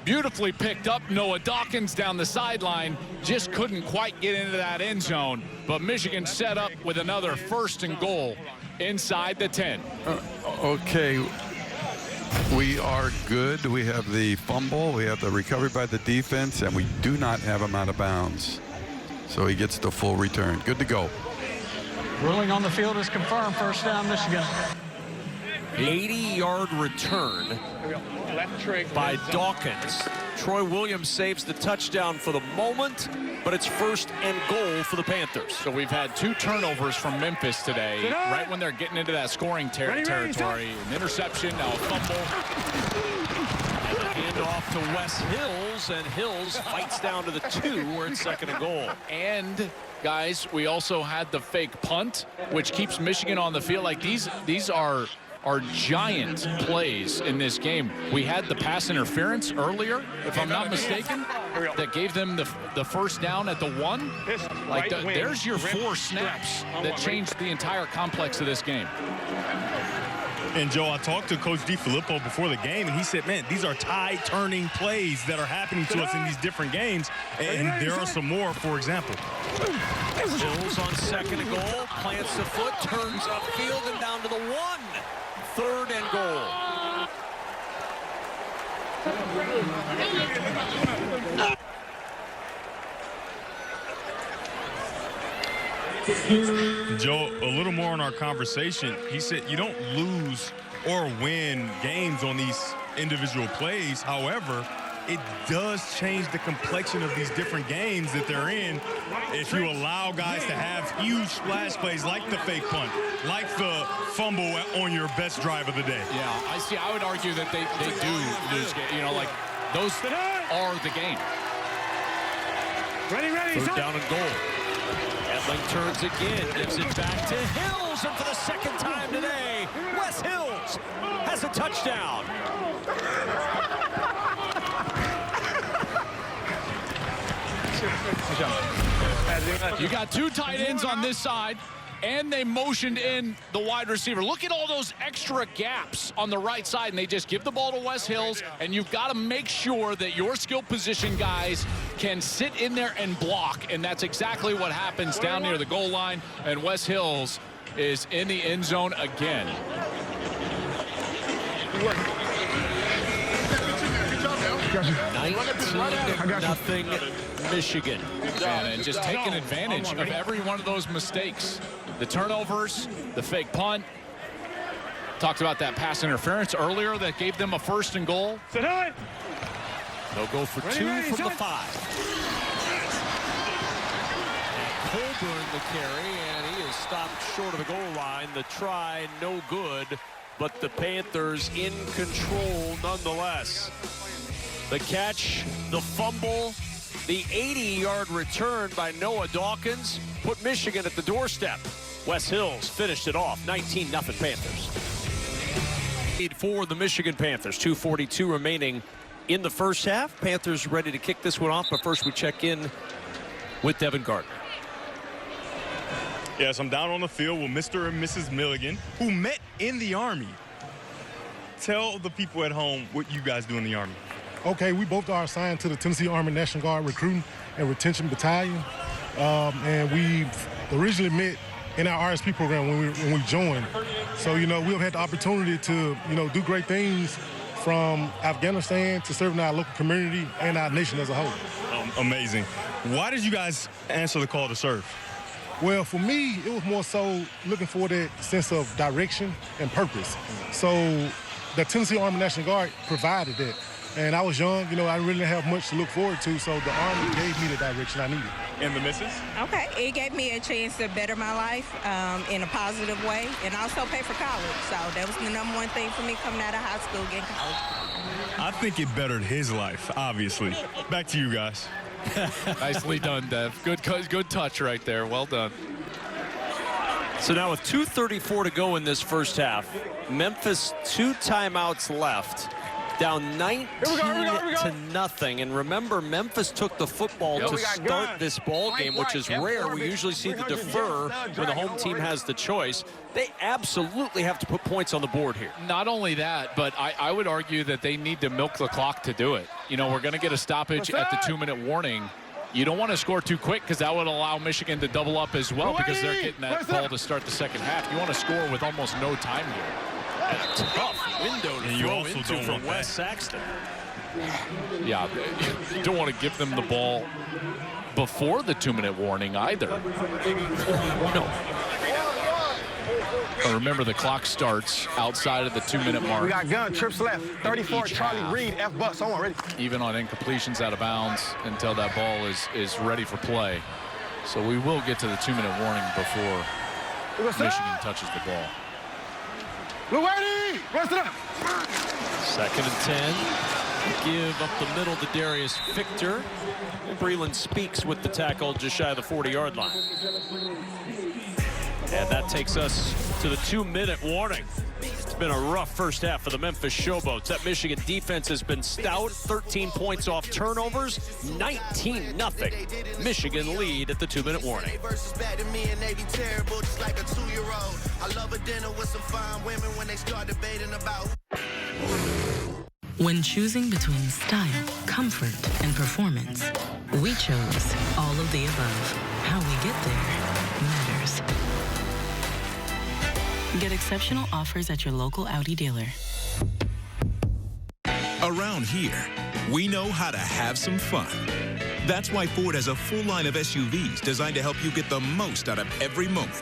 Beautifully picked up. Noah Dawkins down the sideline. Just couldn't quite get into that end zone. But Michigan set up with another 1st and goal inside the 10. Okay. We are good. We have the fumble. We have the recovery by the defense, and we do not have him out of bounds. So he gets the full return. Good to go. Ruling on the field is confirmed. First down, Michigan. 80-yard return by Dawkins. Troy Williams saves the touchdown for the moment, but it's 1st and goal for the Panthers. So we've had 2 turnovers from Memphis today, right when they're getting into that scoring territory. An interception, now a fumble. Hand off to Wes Hills, and Hills fights down to the 2 where it's 2nd and goal. And guys, we also had the fake punt, which keeps Michigan on the field. Like these are giant plays in this game. We had the pass interference earlier, if I'm not mistaken, that gave them the first down at the 1. Like there's your 4 snaps that changed the entire complex of this game. And Joe, I talked to Coach DeFilippo before the game, and he said, man, these are tide-turning plays that are happening to us in these different games, and there are some more, for example. Hills on 2nd and goal, plants the foot, turns upfield and down to the 1. 3rd and goal. Joe, a little more on our conversation. He said you don't lose or win games on these individual plays. However, it does change the complexion of these different games that they're in if you allow guys to have huge splash plays like the fake punt, like the fumble on your best drive of the day. Yeah, I would argue that they do lose games. You know, like those are the game. Ready, 3rd down and goal. Edling turns again, gives it back to Hills, and for the 2nd time today, Wes Hills has a touchdown. You got 2 tight ends on this side, and they motioned in the wide receiver. Look at all those extra gaps on the right side, and they just give the ball to Wes Hills, and you've got to make sure that your skill position guys can sit in there and block, and that's exactly what happens down near the goal line, and Wes Hills is in the end zone again. 19-0 Michigan. And just taking advantage of every one of those mistakes. The turnovers, the fake punt. Talked about that pass interference earlier that gave them a 1st and goal. They'll go for 2 from the 5. Colburn the carry, and he is stopped short of the goal line. The try, no good, but the Panthers in control nonetheless. The catch, the fumble, the 80-yard return by Noah Dawkins put Michigan at the doorstep. Wes Hills finished it off, 19-0 Panthers. Lead for the Michigan Panthers, 2:42 remaining in the first half. Panthers ready to kick this one off, but first we check in with Devin Gardner. Yes, I'm down on the field with Mr. and Mrs. Milligan, who met in the Army. Tell the people at home what you guys do in the Army. Okay, we both are assigned to the Tennessee Army National Guard Recruiting and Retention Battalion. And we originally met in our RSP program when we joined. So, you know, we've had the opportunity to, you know, do great things from Afghanistan to serving our local community and our nation as a whole. Amazing. Why did you guys answer the call to serve? Well, for me, it was more so looking for that sense of direction and purpose. So the Tennessee Army National Guard provided that. And I was young, you know, I really didn't have much to look forward to, so the Army gave me the direction I needed. And the misses? Okay, it gave me a chance to better my life in a positive way and also pay for college. So that was the number one thing for me coming out of high school, getting college. I think it bettered his life, obviously. Back to you guys. Nicely done, Dev. Good touch right there. Well done. So now with 2:34 to go in this first half, Memphis 2 timeouts left. Down 19 to nothing. And remember, Memphis took the football to start this ball game, which is rare. We usually see the defer when the home team has the choice. They absolutely have to put points on the board here. Not only that, but I would argue that they need to milk the clock to do it. You know, we're going to get a stoppage at the 2-minute warning. You don't want to score too quick because that would allow Michigan to double up as well because they're getting that ball to start the second half. You want to score with almost no time here. And a tough window to throw into from Wes Saxton. Yeah, you don't want to give them the ball before the 2-minute warning either. No. But remember, the clock starts outside of the 2-minute mark. We got gun, trips left, 34, Charlie half. Reed, F-Bucks, on ready. Even on incompletions out of bounds until that ball is ready for play. So we will get to the 2-minute warning before Michigan touches the ball. Rest it up. 2nd and 10. Give up the middle to Darius Victor. Breland Speaks with the tackle just shy of the 40-yard line. And that takes us to the 2-minute warning. It's been a rough first half for the Memphis Showboats. That Michigan defense has been stout. 13 points off turnovers. 19-0. Michigan lead at the 2-minute warning. When choosing between style, comfort, and performance, we chose all of the above. How we get there matters. Get exceptional offers at your local Audi dealer. Around here, we know how to have some fun. That's why Ford has a full line of SUVs designed to help you get the most out of every moment.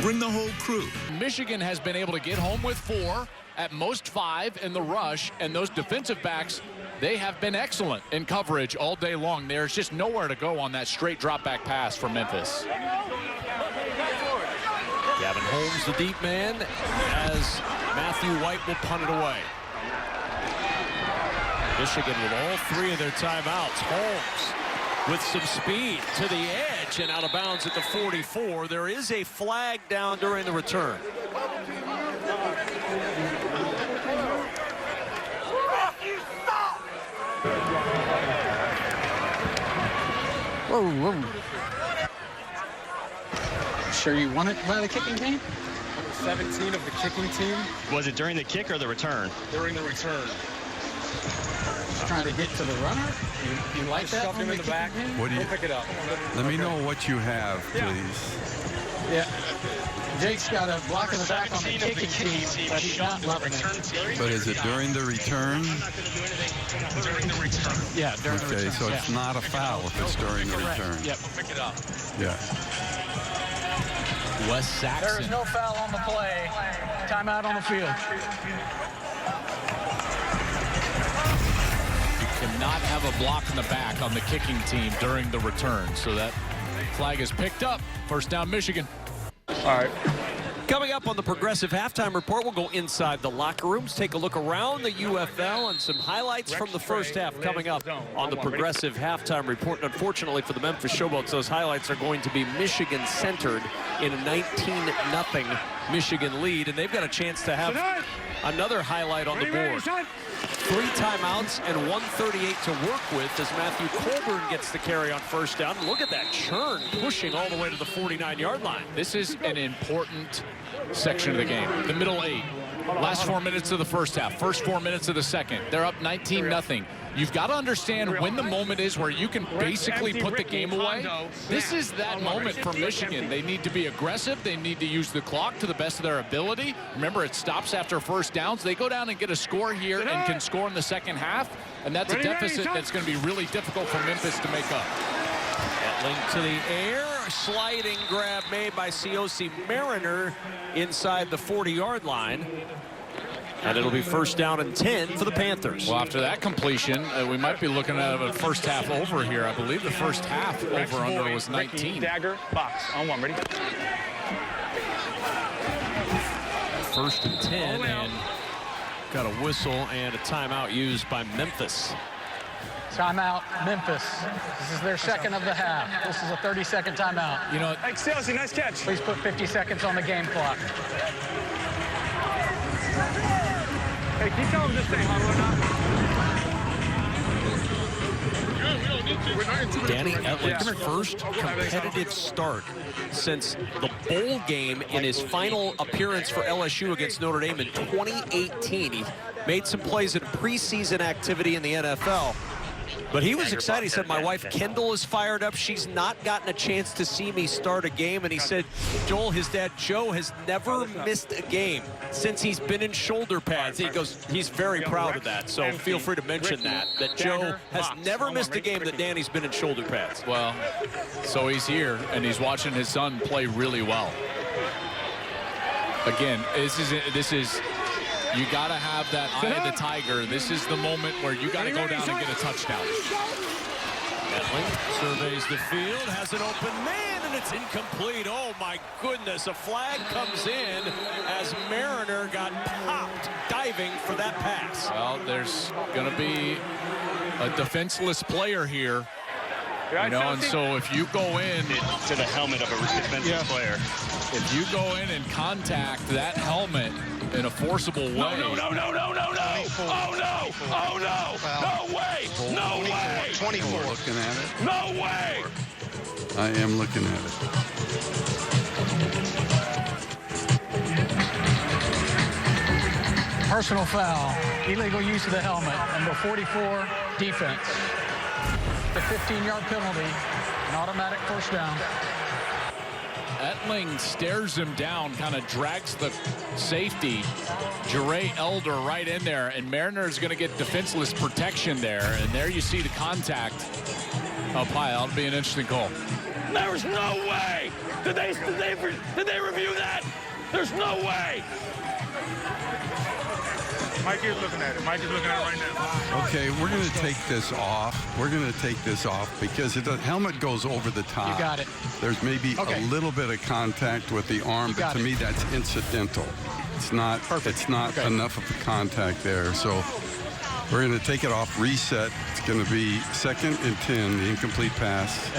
Bring the whole crew. Michigan has been able to get home with 4, at most 5 in the rush, and those defensive backs, they have been excellent in coverage all day long. There's just nowhere to go on that straight drop back pass from Memphis. Gavin Holmes, the deep man, as Matthew White will punt it away. Michigan with all 3 of their timeouts. Holmes with some speed to the edge and out of bounds at the 44. There is a flag down during the return. Whoa. Sure you won it by the kicking team? 17 of the kicking team. Was it during the kick or the return? During the return. Just trying to get to the runner? You like just that? Stuff him in the back. What do you pick it up. Let me know what you have, please. Yeah. Jake's got a block in the back on the kicking team, but he's not loving it. But is it during the return? During the return. Yeah, during the return. Okay, so it's not a foul if it's during the return. Yep. We'll pick it up. Yeah. Wes Saxton. There is no foul on the play. Timeout on the field. You cannot have a block in the back on the kicking team during the return. So that flag is picked up. First down, Michigan. All right. Coming up on the Progressive Halftime Report, we'll go inside the locker rooms, take a look around the UFL, and some highlights from the first half coming up on the Progressive Halftime Report. And unfortunately for the Memphis Showboats, those highlights are going to be Michigan-centered in a 19-0 Michigan lead, and they've got a chance to have another highlight on the board. 3 timeouts and 1:38 to work with as Matthew Colburn gets the carry on first down. Look at that churn pushing all the way to the 49-yard line. This is an important section of the game. The middle 8. Last 4 minutes of the first half. First 4 minutes of the second. They're up 19-0. You've got to understand when the moment is where you can basically put the game away. This is that moment for Michigan. They need to be aggressive. They need to use the clock to the best of their ability. Remember, it stops after first downs. They go down and get a score here and can score in the second half. And that's a deficit that's going to be really difficult for Memphis to make up. Etling to the air. Sliding grab made by Cioce Mariner inside the 40-yard line. And it'll be first down and 10 for the Panthers. Well, after that completion, we might be looking at a first half over here. I believe the first half over-under was 19. Dagger, box, on one, ready? First and 10, and got a whistle and a timeout used by Memphis. Timeout, Memphis. This is their second of the half. This is a 30-second timeout. You know, Hey, Cioce, nice catch. Please put 50 seconds on the game clock. Hey, can you tell them this thing huddle or not? Danny Etling's first competitive start since the bowl game in his final appearance for LSU against Notre Dame in 2018. He made some plays in preseason activity in the NFL. But he was excited. He said, my wife Kendall is fired up. She's not gotten a chance to see me start a game. And he said, Joel, his dad Joe has never missed a game since he's been in shoulder pads. He goes, he's very proud of that. So feel free to mention that Joe has never missed a game that Danny's been in shoulder pads. well, so he's here, and he's watching his son play really well. Again, this is you got to have that eye of the tiger. This is the moment where you got to go down and get a touchdown. Etling surveys the field, has an open man, and it's incomplete. Oh, my goodness. A flag comes in as Mariner got popped diving for that pass. Well, there's going to be a defenseless player here. You know, and so if you go in to the helmet of a defensive player, if you go in and contact that helmet in a forcible way. No. Oh, no. Oh, no. No way. No way. 24. Looking at it. No way. I am looking at it. Personal foul. Illegal use of the helmet. Number 44, defense. The 15-yard penalty, an automatic first down. Etling stares him down, kind of drags the safety, Jure Elder, right in there, and Mariner's going to get defenseless protection there, and there you see the contact up high. That'll be an interesting call. There's no way. Did they review that? There's no way. Mike is looking at it. Mike is looking at it right now. Okay, we're going to take this off. We're going to take this off because the helmet goes over the top. You got it. There's maybe a little bit of contact with the arm, but to me that's incidental. It's not. Perfect. It's not enough of a contact there. So we're going to take it off. Reset. It's going to be 2nd and 10. The incomplete pass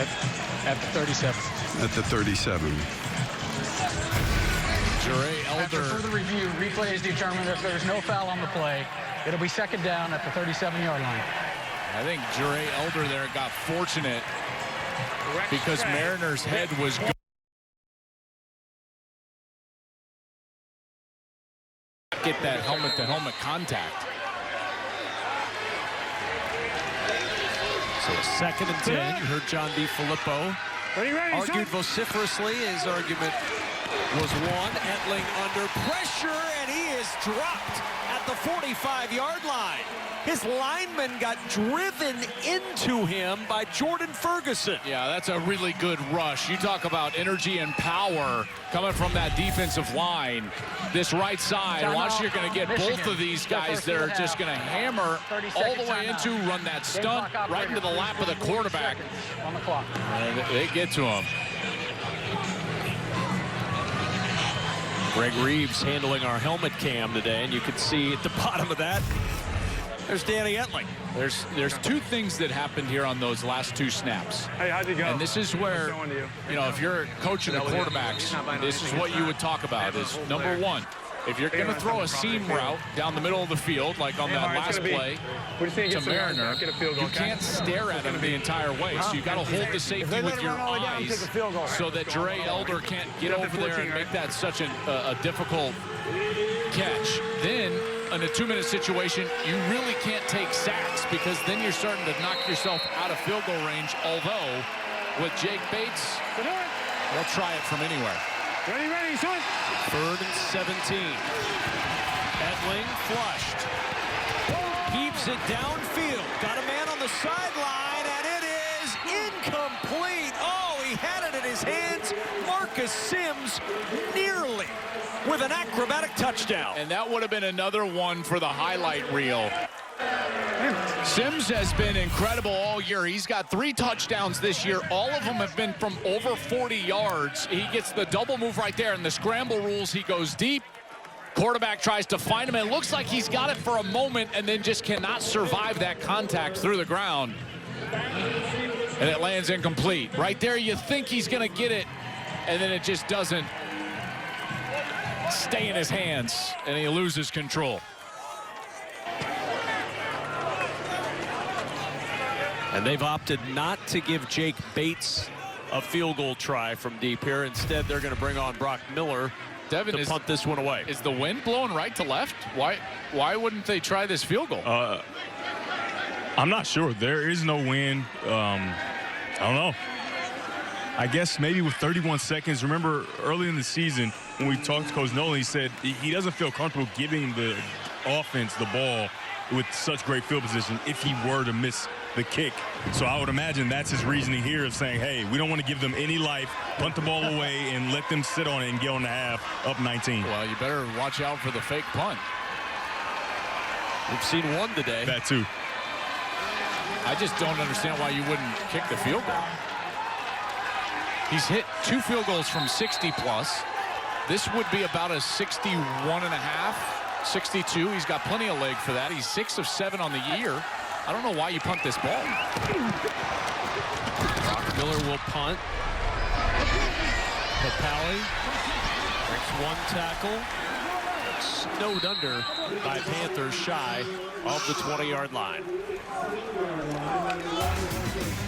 at the 37. At the 37. After further review, replays determine if there's no foul on the play. It'll be 2nd down at the 37-yard line. I think Jure Elder there got fortunate because Mariner's head was good. Get that helmet-to-helmet contact. So 2nd and 10. You heard John DeFilippo argued vociferously. His argument was won. Etling under pressure, and he is dropped at the 45-yard line. His lineman got driven into him by Jordan Ferguson. Yeah, that's a really good rush. You talk about energy and power coming from that defensive line. This right side, watch, you're going to get both of these guys that are just going to hammer all the way into, run that stunt right into the lap of the quarterback. On the clock. And they get to him. Greg Reeves handling our helmet cam today, and you can see at the bottom of that, there's Danny Etling. There's two things that happened here on those last two snaps. Hey, how'd you go? And this is where, you know, if you're coaching the quarterbacks, this is what you would talk about is, number one, if you're going to throw a seam route down the middle of the field, like on that last play to Mariner, you can't stare at him the entire way. So you got to hold the safety with your eyes so that Jure Elder can't get over there and make that such a difficult catch. Then, in a 2-minute situation, you really can't take sacks because then you're starting to knock yourself out of field goal range. Although, with Jake Bates, they'll try it from anywhere. Ready, son. 3rd and 17. Etling flushed. Heaves it downfield. Got a man on the sideline, and it is incomplete. his hands. Marcus Sims nearly with an acrobatic touchdown. And that would have been another one for the highlight reel. Sims has been incredible all year. He's got 3 touchdowns this year. All of them have been from over 40 yards. He gets the double move right there. In the scramble rules, he goes deep. Quarterback tries to find him, and it looks like he's got it for a moment and then just cannot survive that contact through the ground. And it lands incomplete. Right there, you think he's going to get it, and then it just doesn't stay in his hands, and he loses control. And they've opted not to give Jake Bates a field goal try from deep here. Instead, they're going to bring on Brock Miller to punt this one away. Is the wind blowing right to left? Why wouldn't they try this field goal? I'm not sure. There is no wind. I don't know. I guess maybe with 31 seconds. Remember early in the season when we talked to Coach Nolan, he said he doesn't feel comfortable giving the offense the ball with such great field position if he were to miss the kick. So I would imagine that's his reasoning here of saying, hey, we don't want to give them any life, punt the ball away, and let them sit on it and go in the half up 19. Well, you better watch out for the fake punt. We've seen one today. That too. I just don't understand why you wouldn't kick the field goal. He's hit 2 field goals from 60 plus. This would be about a 61 and a half, 62. He's got plenty of leg for that. He's 6 of 7 on the year. I don't know why you punt this ball. Brock Miller will punt. Papali breaks 1 tackle. Snowed under by Panthers shy of the 20-yard line.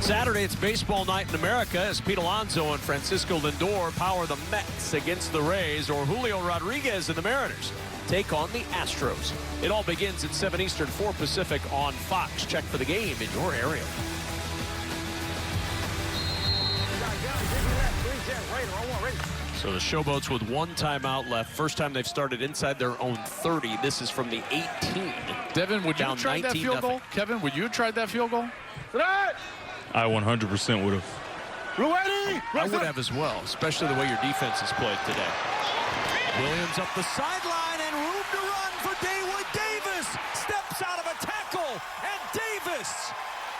Saturday, it's baseball night in America as Pete Alonso and Francisco Lindor power the Mets against the Rays, or Julio Rodriguez and the Mariners take on the Astros. It all begins at 7 Eastern, 4 Pacific on Fox. Check for the game in your area. So the Showboats with 1 timeout left. First time they've started inside their own 30. This is from the 18. Devin, would you have tried that field goal? Kevin, would you have tried that field goal? I 100% would have. I would have as well, especially the way your defense has played today. Williams up the sideline and room to run for David Davis. Steps out of a tackle, and Davis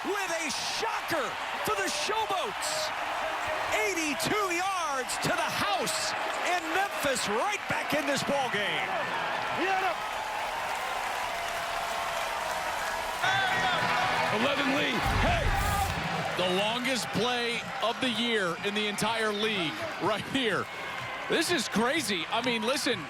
with a shocker for the Showboats. 82 yards to the house, and Memphis right back in this ball game. 11 lead. Hey! The longest play of the year in the entire league right here. This is crazy. I mean, listen,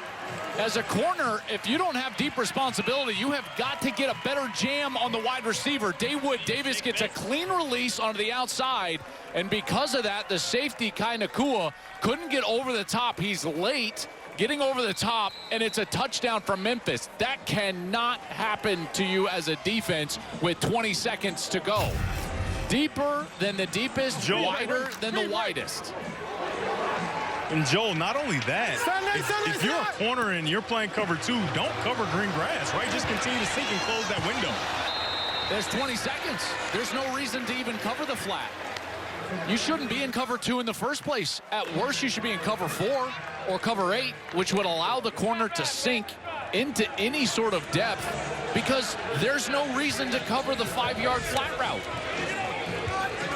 as a corner, if you don't have deep responsibility, you have got to get a better jam on the wide receiver. Davis gets a clean release onto the outside, and because of that, the safety, Kainakua, couldn't get over the top. He's late getting over the top, and it's a touchdown from Memphis. That cannot happen to you as a defense with 20 seconds to go. Deeper than the deepest, wider than the widest. And Joel, not only that, if you're a corner and you're playing cover 2, don't cover green grass, right? Just continue to sink and close that window. There's 20 seconds. There's no reason to even cover the flat. You shouldn't be in cover 2 in the first place. At worst, you should be in cover 4 or cover 8, which would allow the corner to sink into any sort of depth because there's no reason to cover the 5-yard flat route.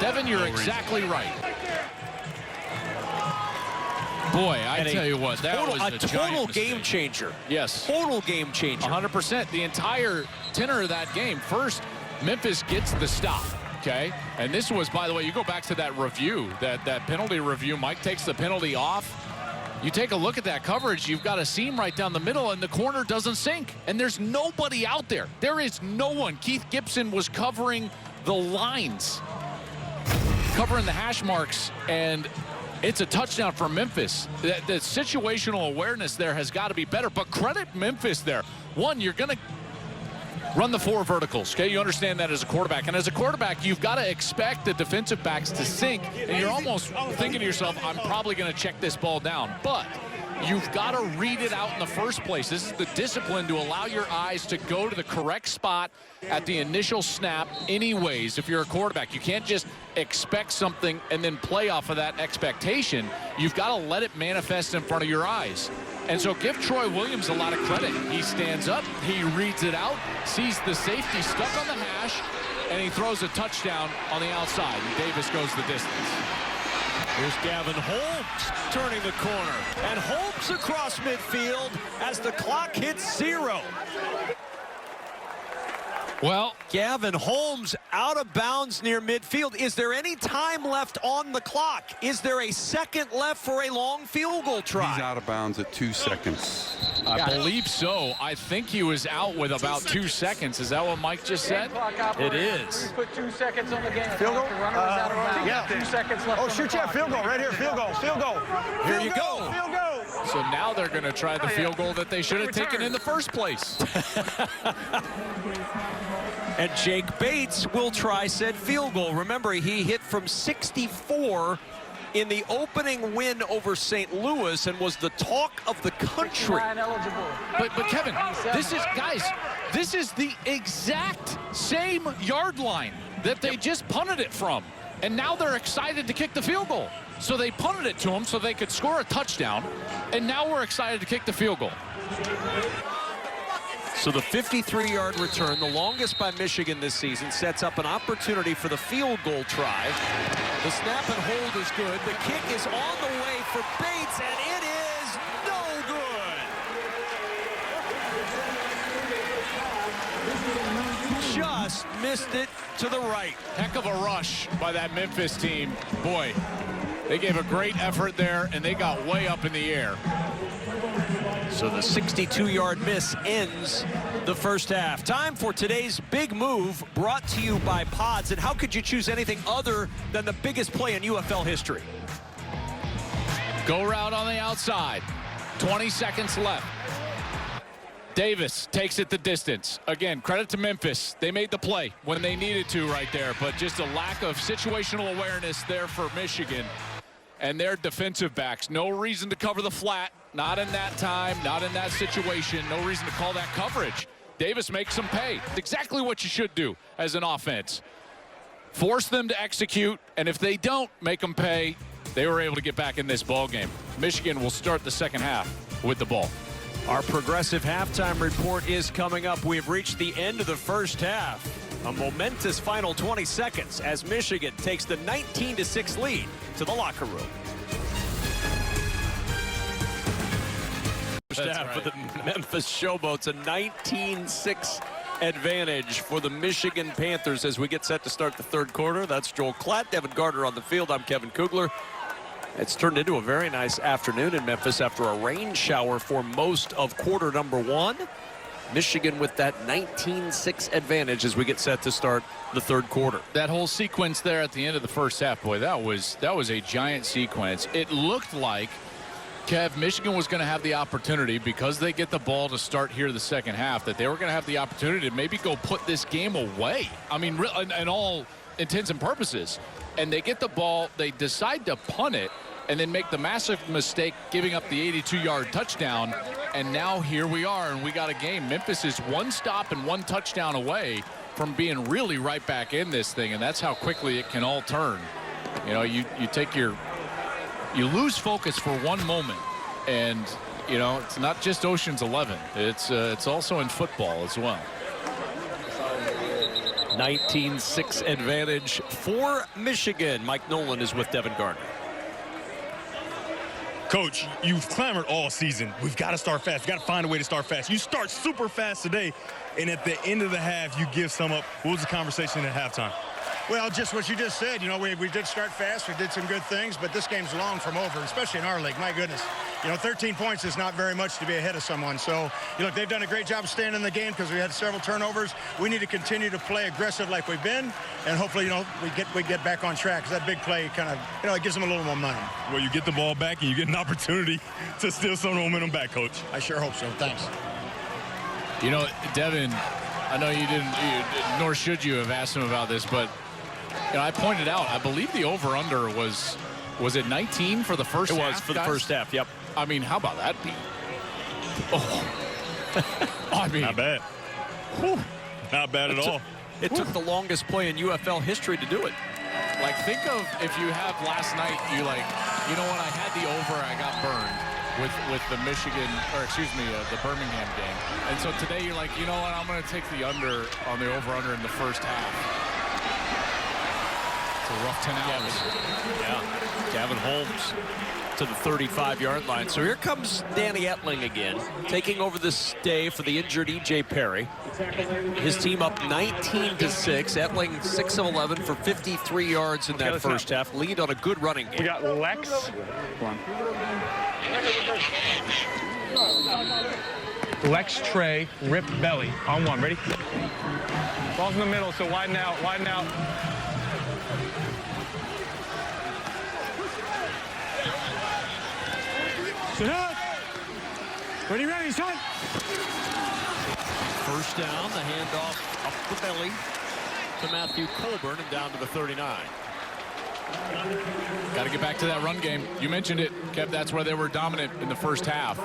Devin, you're exactly right. Boy, I tell you what, that was a total game changer. Yes. Total game changer. 100%. The entire tenor of that game. First, Memphis gets the stop, okay? And this was, by the way, you go back to that review, that penalty review. Mike takes the penalty off. You take a look at that coverage, you've got a seam right down the middle, and the corner doesn't sink. And there's nobody out there. There is no one. Keith Gibson was covering the lines, covering the hash marks, and it's a touchdown for Memphis. The situational awareness there has got to be better, but credit Memphis there. One, you're going to run the 4 verticals, okay? You understand that as a quarterback. And as a quarterback, you've got to expect the defensive backs to sink, and you're almost thinking to yourself, I'm probably going to check this ball down. But you've got to read it out in the first place. This is the discipline to allow your eyes to go to the correct spot at the initial snap anyways. If you're a quarterback, you can't just expect something and then play off of that expectation. You've got to let it manifest in front of your eyes. And so give Troy Williams a lot of credit. He stands up, he reads it out, sees the safety stuck on the hash, and he throws a touchdown on the outside. And Davis goes the distance. Here's Gavin Holmes turning the corner. And Holmes across midfield as the clock hits 0. Well, Gavin Holmes out of bounds near midfield. Is there any time left on the clock? Is there a second left for a long field goal try? He's out of bounds at 2 seconds. I believe so. I think he was out with about 2 seconds. Is that what Mike just said? It is. Put 2 seconds on the game. Field goal? The runner was out of bounds. Yeah. 2 seconds left. Oh, shoot, yeah, field goal right here. Field goal. Field goal. Here you go. Field goal. So now they're going to try the field goal that they should have taken in the first place. And Jake Bates will try said field goal. Remember, he hit from 64 in the opening win over St. Louis and was the talk of the country. But Kevin, this is the exact same yard line that they just punted it from. And now they're excited to kick the field goal. So they punted it to him so they could score a touchdown. And now we're excited to kick the field goal. So the 53-yard return, the longest by Michigan this season, sets up an opportunity for the field goal try. The snap and hold is good. The kick is on the way for Bates, and it is no good. Just missed it to the right. Heck of a rush by that Memphis team. Boy, they gave a great effort there, and they got way up in the air. So the 62-yard miss ends the first half. Time for today's big move, brought to you by Pods. And how could you choose anything other than the biggest play in UFL history? Go route on the outside. 20 seconds left. Davis takes it the distance. Again, credit to Memphis. They made the play when they needed to right there, but just a lack of situational awareness there for Michigan. And their defensive backs, no reason to cover the flat. Not in that time, not in that situation. No reason to call that coverage. Davis makes them pay. It's exactly what you should do as an offense. Force them to execute, and if they don't make them pay, they were able to get back in this ball game. Michigan will start the second half with the ball. Our progressive halftime report is coming up. We've reached the end of the first half. A momentous final 20 seconds as Michigan takes the 19-6 lead to the locker room. First half for the Memphis Showboats, a 19-6 advantage for the Michigan Panthers as we get set to start the third quarter. That's Joel Klatt, Devin Gardner on the field. I'm Kevin Kugler. It's turned into a very nice afternoon in Memphis after a rain shower for most of quarter number 1. Michigan with that 19-6 advantage as we get set to start the third quarter. That whole sequence there at the end of the first half, boy, that was a giant sequence. It looked like, Kev, Michigan was going to have the opportunity, because they get the ball to start here the second half, that they were going to have the opportunity to maybe go put this game away. I mean, in all intents and purposes. And they get the ball, they decide to punt it, and then make the massive mistake giving up the 82-yard touchdown. And now here we are, and we got a game. Memphis is one stop and one touchdown away from being really right back in this thing, and that's how quickly it can all turn. You know, you lose focus for one moment, and you know, it's not just Ocean's 11. It's also in football as well. 19-6 advantage for Michigan. Mike Nolan is with Devin Gardner. Coach, you've clamored all season. We've got to start fast. We've got to find a way to start fast. You start super fast today, and at the end of the half, you give some up. What was the conversation at halftime? Well, just what you just said. You know, we did start fast. We did some good things, but this game's long from over, especially in our league. My goodness. You know, 13 points is not very much to be ahead of someone. So, you know, they've done a great job staying in the game because we had several turnovers. We need to continue to play aggressive like we've been, and hopefully, you know, we get back on track, because that big play kind of, you know, it gives them a little momentum. Well, you get the ball back, and you get an opportunity to steal some momentum back, Coach. I sure hope so. Thanks. You know, Devin, I know you didn't, nor should you have asked him about this, but you know, I pointed out, I believe the over-under was it 19 for the first half? It was for the first half, yep. I mean, how about that beat? Oh. I mean, not bad. Whew. Not bad at all. It took the longest play in UFL history to do it. Like, think of if you have last night, you like, you know what, I had the over, I got burned with the Michigan, or excuse me, the Birmingham game. And so today you're like, you know what, I'm going to take the under on the over-under in the first half. It's a rough 10 hours. Yeah, Gavin Holmes to the 35-yard line. So here comes Danny Etling again, taking over this day for the injured E.J. Perry. His team up 19-6. Etling 6 of 11 for 53 yards in that first half. Lead on a good running game. We got Lex. Lex Trey, rip belly on one. Ready? Ball's in the middle, so widen out, widen out. Sit up. Ready, son. First down, the handoff up the belly to Matthew Colburn and down to the 39. Got to get back to that run game. You mentioned it, Kev. That's where they were dominant in the first half.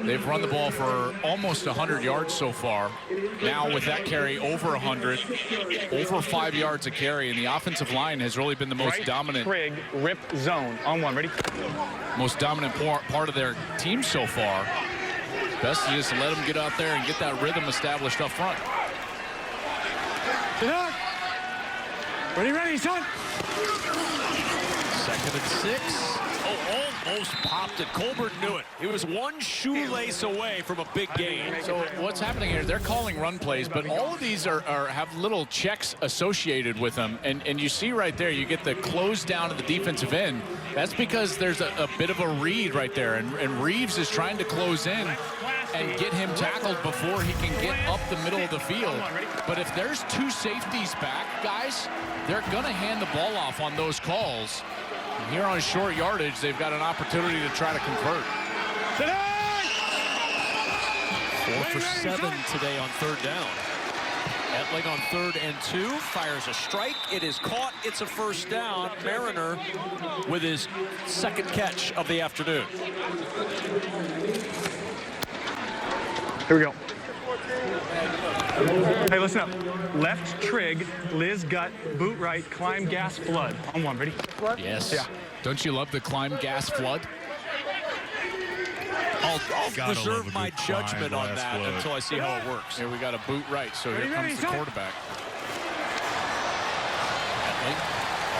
They've run the ball for almost 100 yards so far. Now with that carry, over 100, over 5 yards a carry, and the offensive line has really been the most dominant. Trig, rip zone on one. Ready? Most dominant part of their team so far. Best to just let them get out there and get that rhythm established up front. Sit up. Ready, son. 2nd and 6. Oh, almost popped it. Colbert knew it. He was one shoelace away from a big gain. So what's happening here, they're calling run plays, but all of these have little checks associated with them. And you see right there, you get the close down of the defensive end. That's because there's a bit of a read right there. And Reeves is trying to close in and get him tackled before he can get up the middle of the field. But if there's two safeties back, guys, they're going to hand the ball off on those calls. And here on short yardage, they've got an opportunity to try to convert. 4 for 7 today on 3rd down. Etling on 3rd and 2, fires a strike. It is caught. It's a first down. Mariner with his 2nd catch of the afternoon. Here we go. Hey, listen up. Left trig, Liz gut, boot right, climb gas flood. On one, ready? Yes. Yeah. Don't you love the climb gas flood? I'll reserve my judgment on that until I see how it works. Here we got a boot right, so here comes the quarterback. Etling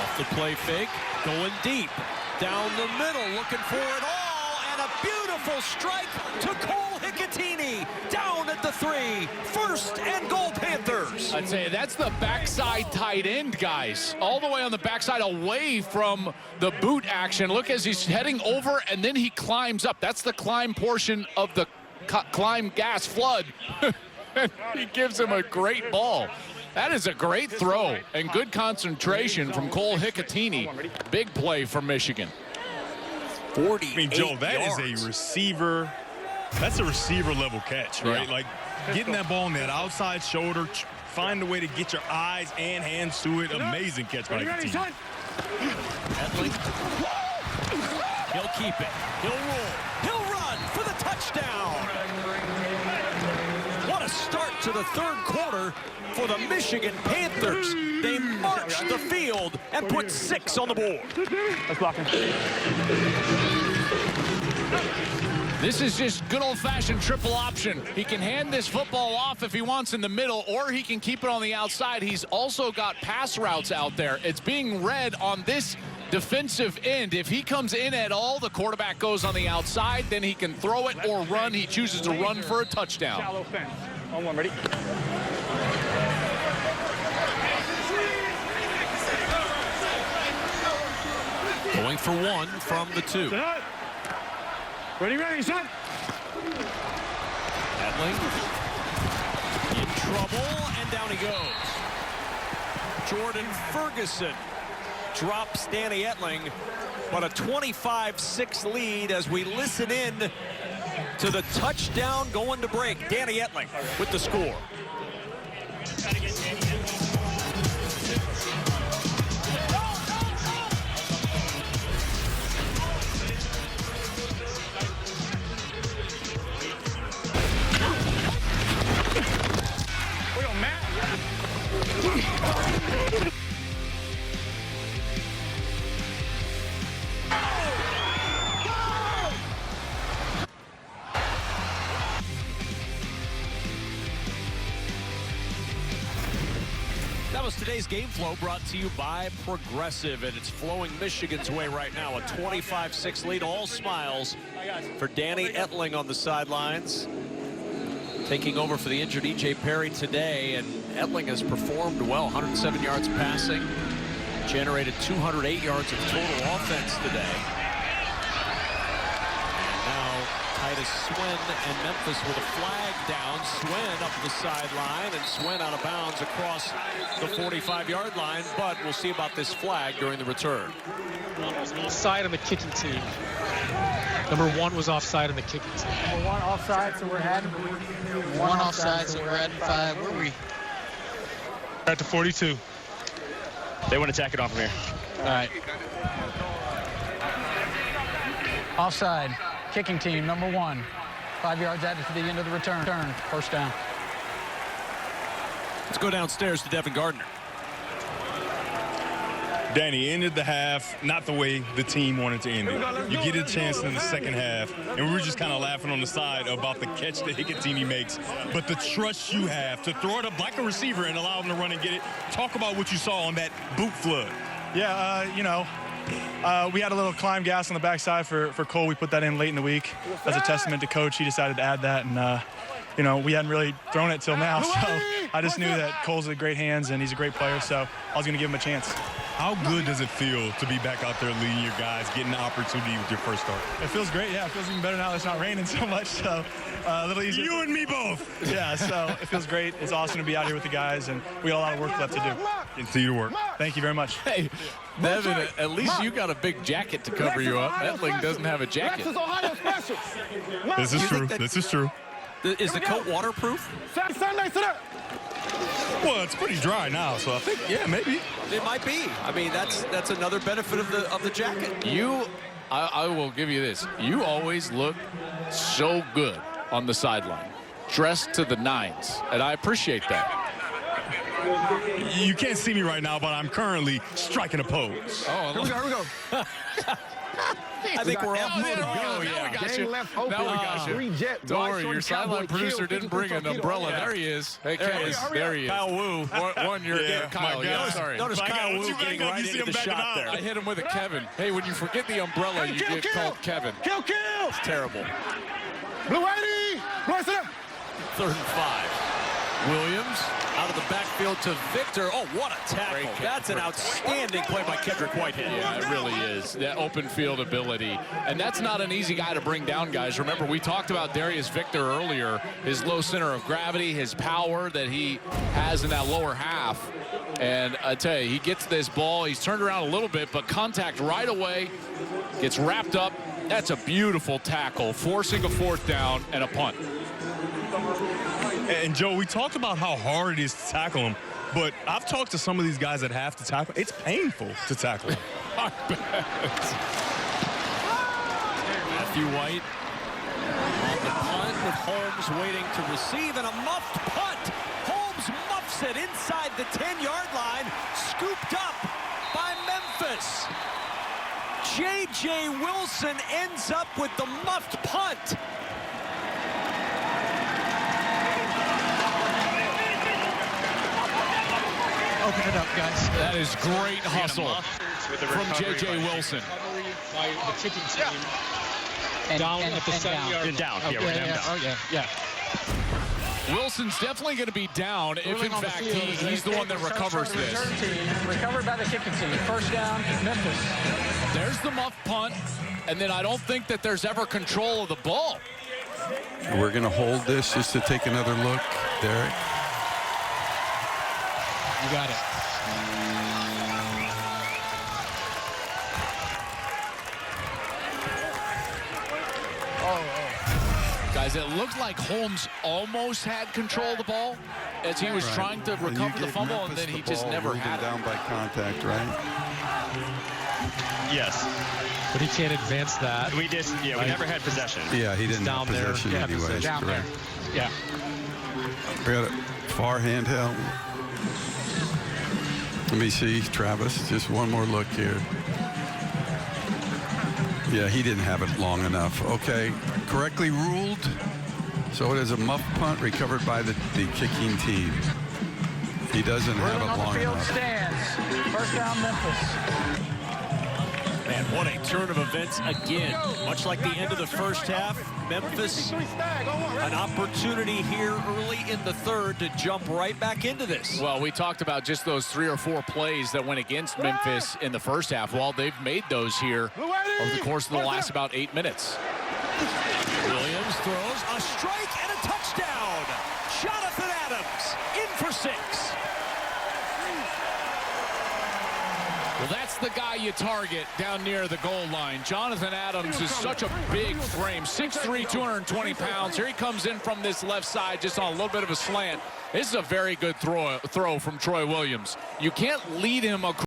off the play fake, going deep. Down the middle, looking for it all, and a beautiful strike to Cole Hicatini. Down at the 3, 1st and goal Panthers. I'd say that's the backside tight end, guys. All the way on the backside away from the boot action. Look as he's heading over, and then he climbs up. That's the climb portion of the climb gas flood. He gives him a great ball. That is a great throw and good concentration from Cole Hicatini. Big play for Michigan. 48 I mean, Joe, that yards. is a receiver. That's a receiver level catch, right? Yeah. Like getting that ball on that outside shoulder, find a way to get your eyes and hands to it. Amazing catch by the team. Etling. He'll keep it. He'll roll. He'll run for the touchdown. What a start to the 3rd quarter for the Michigan Panthers. They marched the field and put 6 on the board. Let's block him. This is just good old-fashioned triple option. He can hand this football off if he wants in the middle, or he can keep it on the outside. He's also got pass routes out there. It's being read on this defensive end. If he comes in at all, the quarterback goes on the outside, then he can throw it or run. He chooses to run for a touchdown. Shallow fence. On one, ready? Going for 1 from the 2. Ready, son. Etling in trouble, and down he goes. Jordan Ferguson drops Danny Etling, but a 25-6 lead as we listen in to the touchdown going to break. Danny Etling with the score. Today's game flow brought to you by Progressive, and it's flowing Michigan's way right now. A 25-6 lead, all smiles for Danny Etling on the sidelines. Taking over for the injured E.J. Perry today, and Etling has performed well. 107 yards passing, generated 208 yards of total offense today. Titus Swen and Memphis with a flag down. Swen up the sideline, and Swen out of bounds across the 45-yard line, but we'll see about this flag during the return. Offside on the kicking team. Number 1 was offside on the kicking team. Number 1 offside, so we're adding 1 offside, so we're adding 5. Where are we? At the 42. They want to tack it on from here. All right. offside. Kicking team, number 1. 5 yards added to the end of the return. First down. Let's go downstairs to Devin Gardner. Danny, ended the half not the way the team wanted to end it. You get a chance in the second half, and we were just kind of laughing on the side about the catch that Hicatini makes. But the trust you have to throw it up like a receiver and allow him to run and get it. Talk about what you saw on that boot flood. Yeah, we had a little climb gas on the backside for Cole. We put that in late in the week. As a testament to Coach, he decided to add that, and we hadn't really thrown it till now. So I just knew that Cole's in great hands and he's a great player, so I was going to give him a chance. How good does it feel to be back out there leading your guys, getting the opportunity with your first start? It feels great, yeah. It feels even better now that it's not raining so much, so a little easier. You and me both. Yeah, so it feels great. It's awesome to be out here with the guys, and we got a lot of work left to do. Continue to work. Thank you very much. Hey, Devin, at least you got a big jacket to cover you up. Etling doesn't have a jacket. This is true. This is true. Is the coat waterproof? Well, it's pretty dry now, so I think, yeah, maybe. It might be. I mean, that's another benefit of the jacket. I will give you this. You always look so good on the sideline, dressed to the nines, and I appreciate that. You can't see me right now, but I'm currently striking a pose. Oh, Here we go. I think we're all good to go. Yeah, we got you. Now we got you. Don't worry, your sideline producer didn't bring an umbrella. There he is. Hey, there he is. Kyle Wu. Kyle. Yeah, sorry. Notice Kyle Wu getting right into the shot there. I hit him with a Kevin. Hey, when you forget the umbrella, you get called Kevin. Kill! It's terrible. Blue 80! Bless it up! 3rd and 5. Williams out of the backfield to Victor. Oh, what a tackle. That's an outstanding play by Kendrick Whitehead. Yeah, it really is. That open field ability. And that's not an easy guy to bring down, guys. Remember, we talked about Darius Victor earlier, his low center of gravity, his power that he has in that lower half. And I tell you, he gets this ball. He's turned around a little bit, but contact right away, gets wrapped up. That's a beautiful tackle, forcing a 4th down and a punt. And, Joe, we talked about how hard it is to tackle him, but I've talked to some of these guys that have to tackle. It's painful to tackle him. I bet. Matthew White on the punt with Holmes waiting to receive, and a muffed punt. Holmes muffs it inside the 10-yard line, scooped up by Memphis. J.J. Wilson ends up with the muffed punt. Open it up, guys. That is great hustle from J.J. Wilson. By the kicking team. Down at the 7-yard. Down. Yeah, we're down. Oh, yeah. Wilson's definitely going to be down if, in fact, he's the one that recovers this. Recovered by the kicking team. First down, Memphis. There's the muff punt, and then I don't think that there's ever control of the ball. We're going to hold this just to take another look, Derek. You got it. Guys, it looked like Holmes almost had control of the ball as he was trying to recover the fumble, and then he just never had it. Down by contact, right? Yes. But he can't advance that. We never had possession. Yeah, he didn't have possession anyways. Down there. Yeah. We got a far handheld. Let me see, Travis, just one more look here. Yeah, he didn't have it long enough. Okay, correctly ruled. So it is a muff punt recovered by the kicking team. He doesn't have it on the long field enough. stands. First down, Memphis. Man, what a turn of events again. Much like the end of the first half, Memphis, an opportunity here early in the third to jump right back into this. Well, we talked about just those 3 or 4 plays that went against Memphis in the first half. Well, they've made those here over the course of the last about 8 minutes. Williams throws a strike and a touchdown. Jonathan Adams in for 6. Well, that's the guy you target down near the goal line. Jonathan Adams is such a big frame, 6'3", 220 pounds. Here he comes in from this left side just on a little bit of a slant. This is a very good throw from Troy Williams. You can't lead him across.